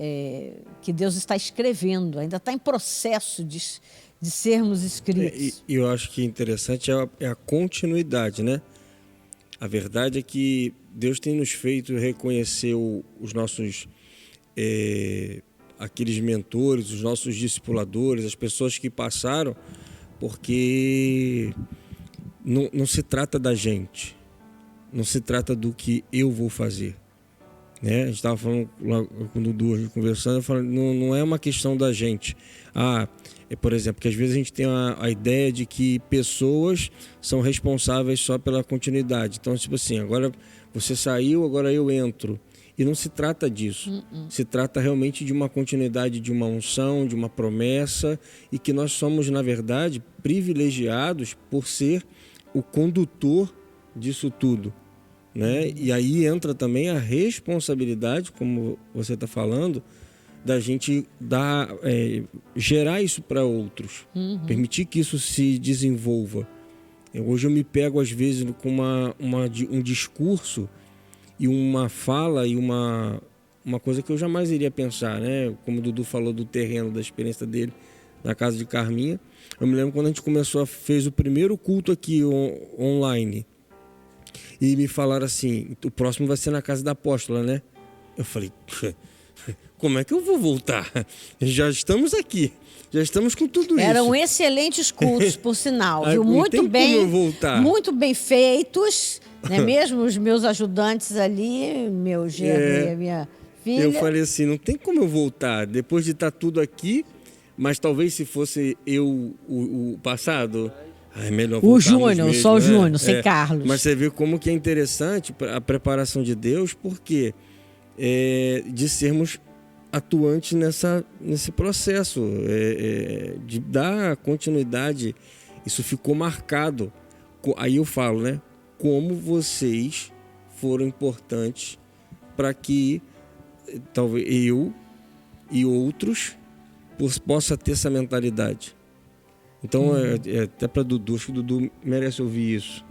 [SPEAKER 4] Deus está escrevendo, ainda está em processo de sermos escritos.
[SPEAKER 6] E eu acho que interessante é a continuidade, né? A verdade é que Deus tem nos feito reconhecer os nossos, aqueles mentores, os nossos discipuladores, as pessoas que passaram, porque não se trata da gente, não se trata do que eu vou fazer, né? A gente estava falando lá com o Dudu, conversando, falando, não é uma questão da gente. Por exemplo, que às vezes a gente tem a ideia de que pessoas são responsáveis só pela continuidade. Então, tipo assim, agora você saiu, agora eu entro. E não se trata disso. Se trata realmente de uma continuidade, de uma unção, de uma promessa, e que nós somos, na verdade, privilegiados por ser o condutor disso tudo, né? E aí entra também a responsabilidade, como você está falando, da gente gerar isso para outros, permitir que isso se desenvolva. Hoje eu me pego, às vezes, com um discurso e uma fala e uma coisa que eu jamais iria pensar, né? Como o Dudu falou do terreno, da experiência dele na casa de Carminha. Eu me lembro quando a gente fez o primeiro culto aqui online. E me falaram assim, o próximo vai ser na casa da apóstola, né? Eu falei, como é que eu vou voltar? Já estamos aqui, já estamos com tudo isso.
[SPEAKER 4] Eram excelentes cultos, por sinal, viu?
[SPEAKER 6] Não
[SPEAKER 4] Muito
[SPEAKER 6] tem
[SPEAKER 4] bem,
[SPEAKER 6] como eu voltar.
[SPEAKER 4] muito bem feitos, não é mesmo? Os meus ajudantes ali, meu genro e a minha filha.
[SPEAKER 6] Eu falei assim, não tem como eu voltar, depois de estar tudo aqui, mas talvez se fosse eu o passado, é melhor voltarmos
[SPEAKER 4] o Júnior,
[SPEAKER 6] mesmo,
[SPEAKER 4] só o
[SPEAKER 6] né?
[SPEAKER 4] Júnior, sem Carlos.
[SPEAKER 6] Mas você vê como que é interessante a preparação de Deus, porque de sermos atuantes nesse processo, de dar continuidade. Isso ficou marcado. Aí eu falo, né? Como vocês foram importantes para que talvez eu e outros possa ter essa mentalidade. Então, até para Dudu, acho que o Dudu merece ouvir isso.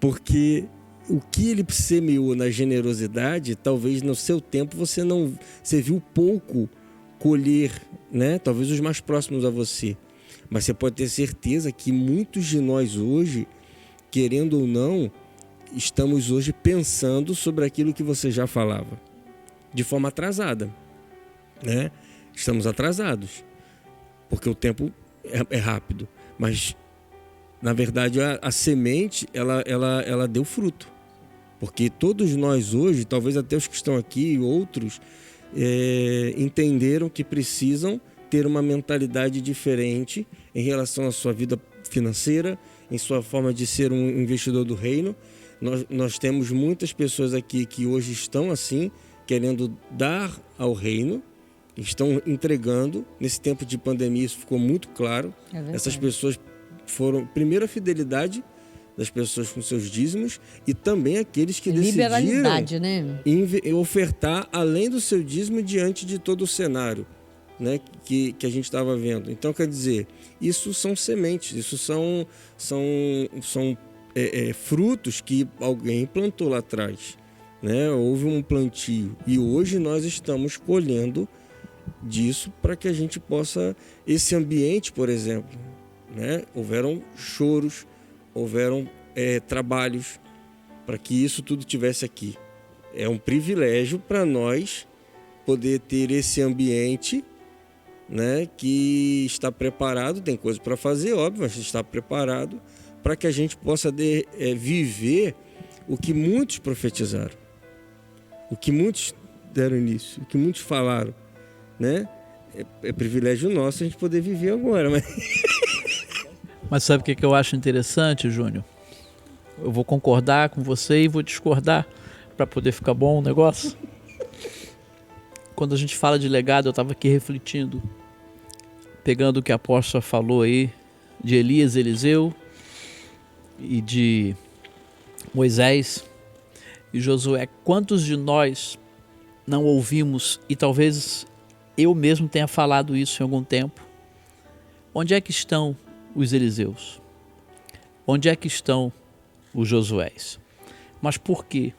[SPEAKER 6] Porque o que ele semeou na generosidade, talvez no seu tempo você viu pouco colher, né? Talvez os mais próximos a você. Mas você pode ter certeza que muitos de nós hoje, querendo ou não, estamos hoje pensando sobre aquilo que você já falava, de forma atrasada, né? Estamos atrasados, porque o tempo é rápido, mas na verdade a semente ela deu fruto, porque todos nós hoje, talvez até os que estão aqui e outros, entenderam que precisam ter uma mentalidade diferente em relação à sua vida financeira, em sua forma de ser um investidor do reino. Nós temos muitas pessoas aqui que hoje estão assim, querendo dar ao reino, estão entregando. Nesse tempo de pandemia isso ficou muito claro. Essas pessoas foram, primeiro, a fidelidade das pessoas com seus dízimos, e também aqueles que decidiram, né, ofertar além do seu dízimo diante de todo o cenário, né, que a gente estava vendo. Então, quer dizer, isso são sementes, isso são frutos que alguém plantou lá atrás, né? Houve um plantio e hoje nós estamos colhendo disso para que a gente possa, esse ambiente, por exemplo, né? Houveram choros, houveram trabalhos para que isso tudo tivesse aqui. É um privilégio para nós poder ter esse ambiente, né, que está preparado, tem coisa para fazer, óbvio, mas está preparado para que a gente possa viver o que muitos profetizaram, o que muitos deram início, o que muitos falaram, né? É privilégio nosso a gente poder viver agora,
[SPEAKER 5] Mas sabe o que eu acho interessante, Júnior? Eu vou concordar com você e vou discordar para poder ficar bom o negócio. Quando a gente fala de legado, eu estava aqui refletindo, pegando o que a apóstola falou aí, de Elias, Eliseu e de Moisés e Josué. Quantos de nós não ouvimos, e talvez eu mesmo tenha falado isso em algum tempo, onde é que estão os Eliseus? Onde é que estão os Josués? Mas por quê?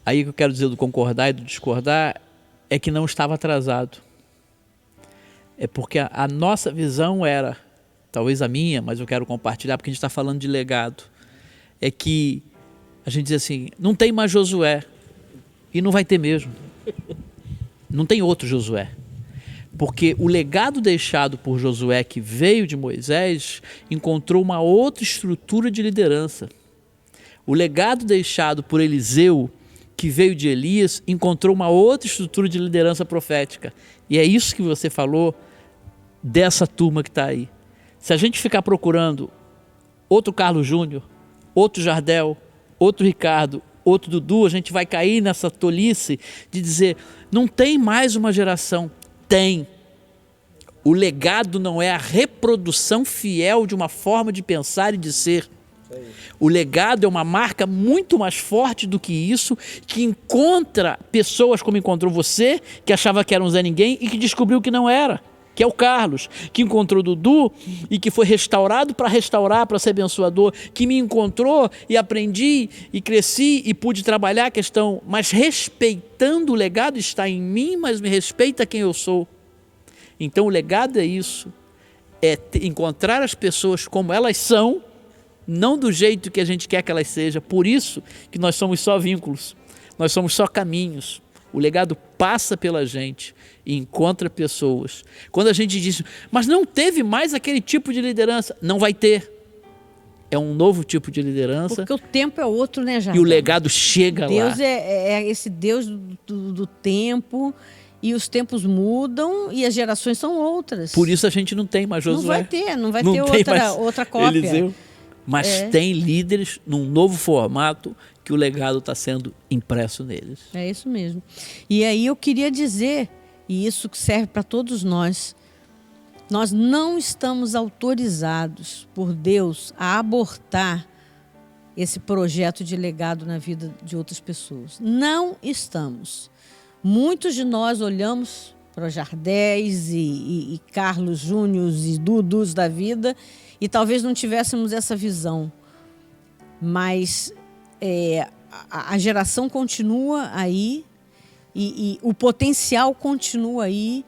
[SPEAKER 5] Aí que eu quero dizer do concordar e do discordar é que não estava atrasado. É porque a nossa visão era, talvez a minha, mas eu quero compartilhar porque a gente está falando de legado, é que a gente diz assim, não tem mais Josué, e não vai ter mesmo. Não tem outro Josué. Porque o legado deixado por Josué, que veio de Moisés, encontrou uma outra estrutura de liderança. O legado deixado por Eliseu, que veio de Elias, encontrou uma outra estrutura de liderança profética. E é isso que você falou dessa turma que está aí. Se a gente ficar procurando outro Carlos Júnior, outro Jardel, outro Ricardo, outro Dudu, a gente vai cair nessa tolice de dizer, não tem mais uma geração. Tem. O legado não é a reprodução fiel de uma forma de pensar e de ser. O legado é uma marca muito mais forte do que isso, que encontra pessoas como encontrou você, que achava que era um Zé Ninguém e que descobriu que não era. que é o Carlos, que encontrou o Dudu e que foi restaurado para restaurar, para ser abençoador, que me encontrou e aprendi e cresci e pude trabalhar a questão, mas respeitando o legado está em mim, mas me respeita quem eu sou. Então o legado é isso, é encontrar as pessoas como elas são, não do jeito que a gente quer que elas sejam. Por isso que nós somos só vínculos, nós somos só caminhos. O legado passa pela gente e encontra pessoas. Quando a gente diz, mas não teve mais aquele tipo de liderança, não vai ter. É um novo tipo de liderança.
[SPEAKER 4] Porque o tempo é outro, né, Jardel?
[SPEAKER 5] E o legado chega
[SPEAKER 4] Deus
[SPEAKER 5] lá.
[SPEAKER 4] é esse Deus do tempo, e os tempos mudam e as gerações são outras.
[SPEAKER 5] Por isso a gente não tem mais Josué.
[SPEAKER 4] Não vai ter outra cópia.
[SPEAKER 5] Eliseu. Mas tem líderes num novo formato que o legado está sendo impresso neles.
[SPEAKER 4] É isso mesmo. E aí eu queria dizer, e isso serve para todos nós não estamos autorizados por Deus a abortar esse projeto de legado na vida de outras pessoas. Não estamos. Muitos de nós olhamos para Jardéis e Carlos Júnior e Dudus da vida e talvez não tivéssemos essa visão. Mas a geração continua aí e o potencial continua aí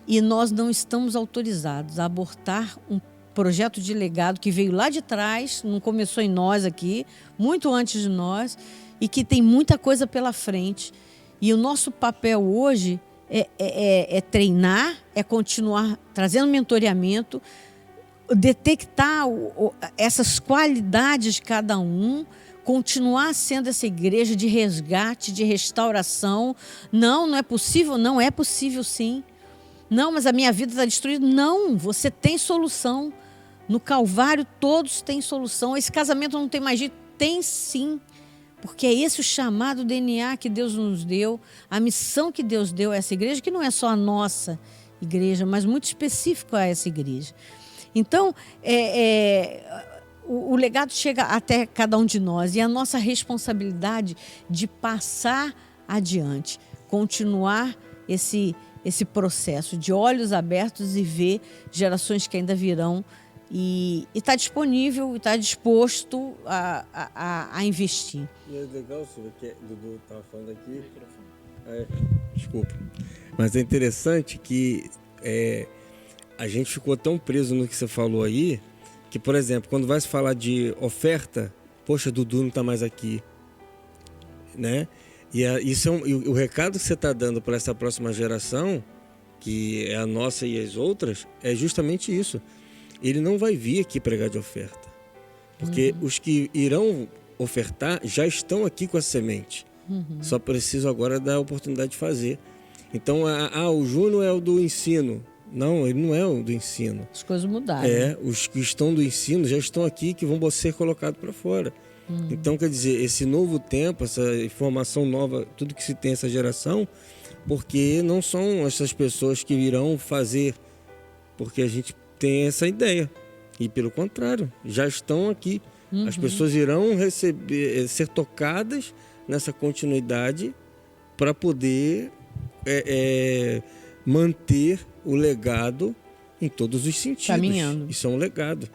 [SPEAKER 4] e nós não estamos autorizados a abortar um projeto de legado que veio lá de trás, não começou em nós aqui, muito antes de nós, e que tem muita coisa pela frente. E o nosso papel hoje é treinar, é continuar trazendo mentoreamento, detectar essas qualidades de cada um, continuar sendo essa igreja de resgate, de restauração. Não é possível? Não é possível, sim. Não, mas a minha vida está destruída. Não, você tem solução. No Calvário todos têm solução. Esse casamento não tem mais jeito? Tem sim. Porque é esse o chamado DNA que Deus nos deu, a missão que Deus deu a essa igreja, que não é só a nossa igreja, mas muito específico a essa igreja. Então, o legado chega até cada um de nós e a nossa responsabilidade de passar adiante, continuar esse processo de olhos abertos e ver gerações que ainda virão e está disponível, está disposto a investir.
[SPEAKER 6] E é legal, Silvia, que o Dudu estava falando aqui. Desculpa. Mas é interessante que a gente ficou tão preso no que você falou aí, que, por exemplo, quando vai se falar de oferta, poxa, Dudu não está mais aqui, né? E o recado que você está dando para essa próxima geração, que é a nossa e as outras, é justamente isso. Ele não vai vir aqui pregar de oferta, porque os que irão ofertar já estão aqui com a semente. Só preciso agora dar a oportunidade de fazer. Então, o Júnior é o do ensino. Não, ele não é o do ensino.
[SPEAKER 4] As coisas mudaram.
[SPEAKER 6] Os que estão do ensino já estão aqui, que vão ser colocados para fora. Então, quer dizer, esse novo tempo, essa informação nova, tudo que se tem essa geração, porque não são essas pessoas que irão fazer, porque a gente tem essa ideia. E pelo contrário, já estão aqui. As pessoas irão ser tocadas nessa continuidade para poder manter o legado em todos os sentidos.
[SPEAKER 4] Caminhando.
[SPEAKER 6] Isso é um legado.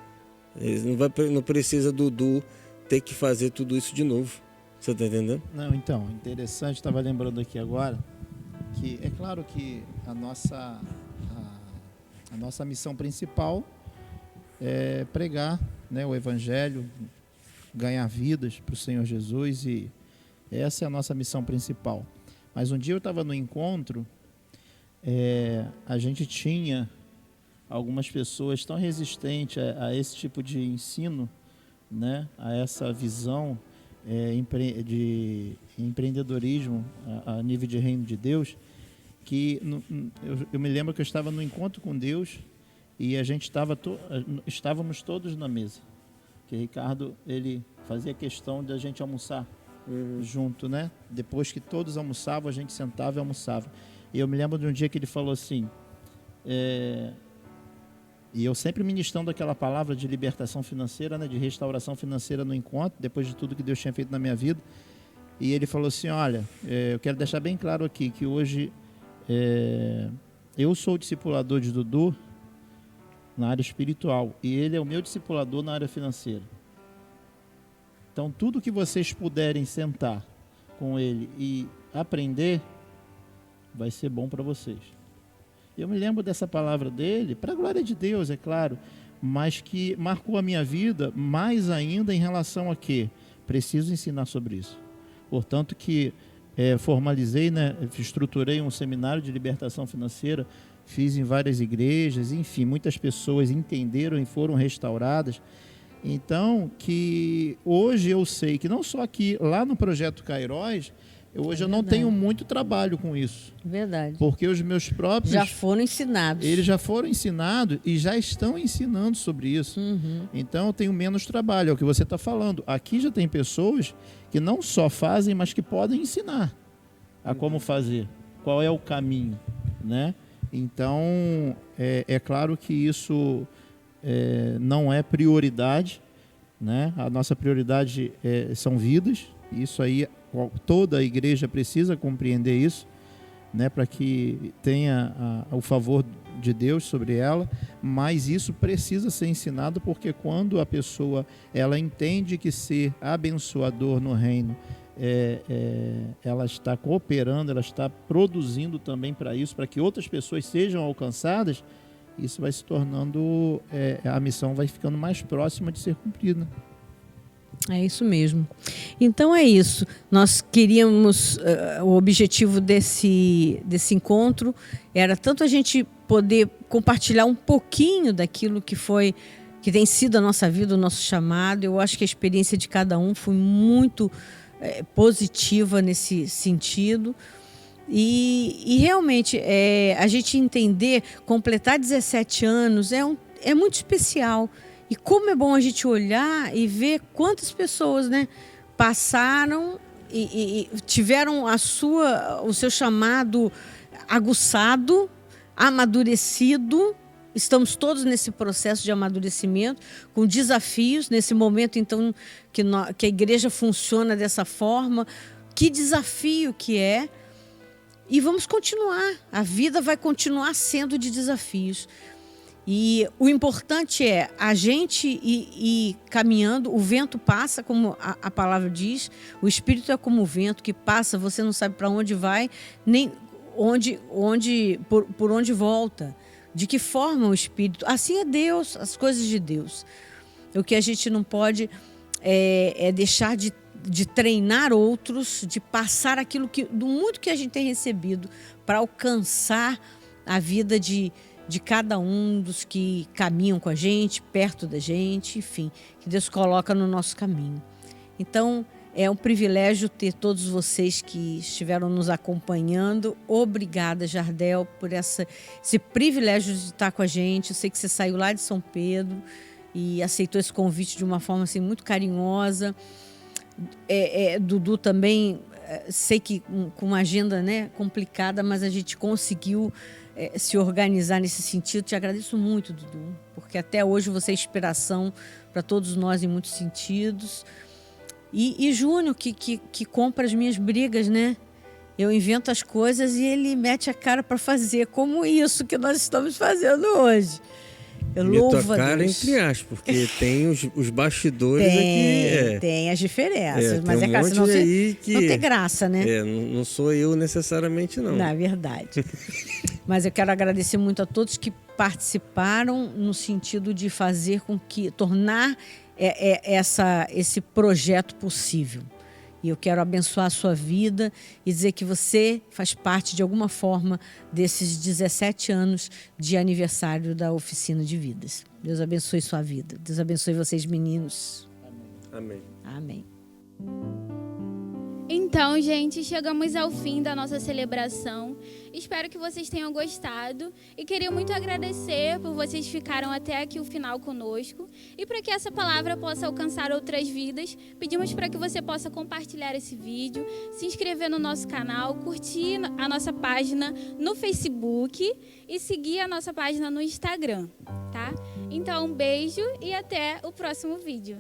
[SPEAKER 6] Não precisa Dudu ter que fazer tudo isso de novo. Você está entendendo?
[SPEAKER 7] Não, então, interessante, estava lembrando aqui agora, que é claro que a nossa missão principal é pregar, né, o Evangelho, ganhar vidas para o Senhor Jesus, e essa é a nossa missão principal. Mas um dia eu estava no encontro, a gente tinha algumas pessoas tão resistentes a esse tipo de ensino, né, a essa visão de empreendedorismo a nível de reino de Deus, que eu me lembro que eu estava no encontro com Deus e a gente estávamos todos na mesa. Que Ricardo, ele fazia questão de a gente almoçar junto, né? Depois que todos almoçavam, a gente sentava e almoçava. E eu me lembro de um dia que ele falou assim, e eu sempre ministrando aquela palavra de libertação financeira, né, de restauração financeira no encontro, depois de tudo que Deus tinha feito na minha vida. E ele falou assim, olha, eu quero deixar bem claro aqui que hoje eu sou o discipulador de Dudu na área espiritual e ele é o meu discipulador na área financeira. Então, tudo que vocês puderem sentar com ele e aprender, vai ser bom para vocês. Eu me lembro dessa palavra dele, para a glória de Deus, é claro, mas que marcou a minha vida mais ainda em relação a quê? Preciso ensinar sobre isso. Portanto que formalizei, né, estruturei um seminário de libertação financeira, fiz em várias igrejas, enfim, muitas pessoas entenderam e foram restauradas. Então, que hoje eu sei que não só aqui, lá no Projeto Kairos, hoje eu não tenho muito trabalho com isso.
[SPEAKER 4] Verdade.
[SPEAKER 7] Porque os meus próprios...
[SPEAKER 4] Já foram ensinados.
[SPEAKER 7] Eles já foram ensinados e já estão ensinando sobre isso. Então eu tenho menos trabalho, é o que você está falando. Aqui já tem pessoas que não só fazem, mas que podem ensinar a como fazer, qual é o caminho, né? Então, é claro que isso não é prioridade, né? A nossa prioridade são vidas, isso aí toda a igreja precisa compreender isso, né? Para que tenha o favor de Deus sobre ela, mas isso precisa ser ensinado, porque quando a pessoa ela entende que ser abençoador no reino, ela está cooperando, ela está produzindo também para isso, para que outras pessoas sejam alcançadas, isso vai se tornando, a missão vai ficando mais próxima de ser cumprida.
[SPEAKER 4] É isso mesmo. Então é isso. Nós queríamos, o objetivo desse encontro era tanto a gente poder compartilhar um pouquinho daquilo que tem sido a nossa vida, o nosso chamado. Eu acho que a experiência de cada um foi muito positiva nesse sentido. E realmente, a gente entender, completar 17 anos é muito especial. E como é bom a gente olhar e ver quantas pessoas, né, passaram e tiveram o seu chamado aguçado, amadurecido. Estamos todos nesse processo de amadurecimento, com desafios, nesse momento, então, que a igreja funciona dessa forma. Que desafio que é! E vamos continuar. A vida vai continuar sendo de desafios. E o importante é a gente ir caminhando. O vento passa, como a palavra diz. O Espírito é como o vento que passa. Você não sabe para onde vai, nem por onde volta. De que forma o Espírito... Assim é Deus, as coisas de Deus. O que a gente não pode é deixar de treinar outros, de passar aquilo do muito que a gente tem recebido para alcançar a vida de cada um dos que caminham com a gente, perto da gente, enfim, que Deus coloca no nosso caminho. Então, é um privilégio ter todos vocês que estiveram nos acompanhando. Obrigada, Jardel, por esse privilégio de estar com a gente. Eu sei que você saiu lá de São Pedro e aceitou esse convite de uma forma assim, muito carinhosa. Dudu também, sei que com uma agenda, né, complicada, mas a gente conseguiu se organizar nesse sentido. Te agradeço muito, Dudu, porque até hoje você é inspiração para todos nós em muitos sentidos. E Júnior, que compra as minhas brigas, né? Eu invento as coisas e ele mete a cara para fazer, como isso que nós estamos fazendo hoje. Eu louvo a Deus.
[SPEAKER 6] Entre aspas, porque tem os bastidores aqui.
[SPEAKER 4] Tem as diferenças, mas
[SPEAKER 6] tem
[SPEAKER 4] claro, senão
[SPEAKER 6] aí que
[SPEAKER 4] não tem graça, né?
[SPEAKER 6] Não sou eu necessariamente, não.
[SPEAKER 4] Na verdade. Mas eu quero agradecer muito a todos que participaram no sentido de fazer com que, tornar esse projeto possível. E eu quero abençoar a sua vida e dizer que você faz parte, de alguma forma, desses 17 anos de aniversário da Oficina de Vidas. Deus abençoe sua vida. Deus abençoe vocês, meninos.
[SPEAKER 6] Amém.
[SPEAKER 4] Amém.
[SPEAKER 2] Então, gente, chegamos ao fim da nossa celebração. Espero que vocês tenham gostado e queria muito agradecer por vocês ficaram até aqui o final conosco. E para que essa palavra possa alcançar outras vidas, pedimos para que você possa compartilhar esse vídeo, se inscrever no nosso canal, curtir a nossa página no Facebook e seguir a nossa página no Instagram, tá? Então, um beijo e até o próximo vídeo.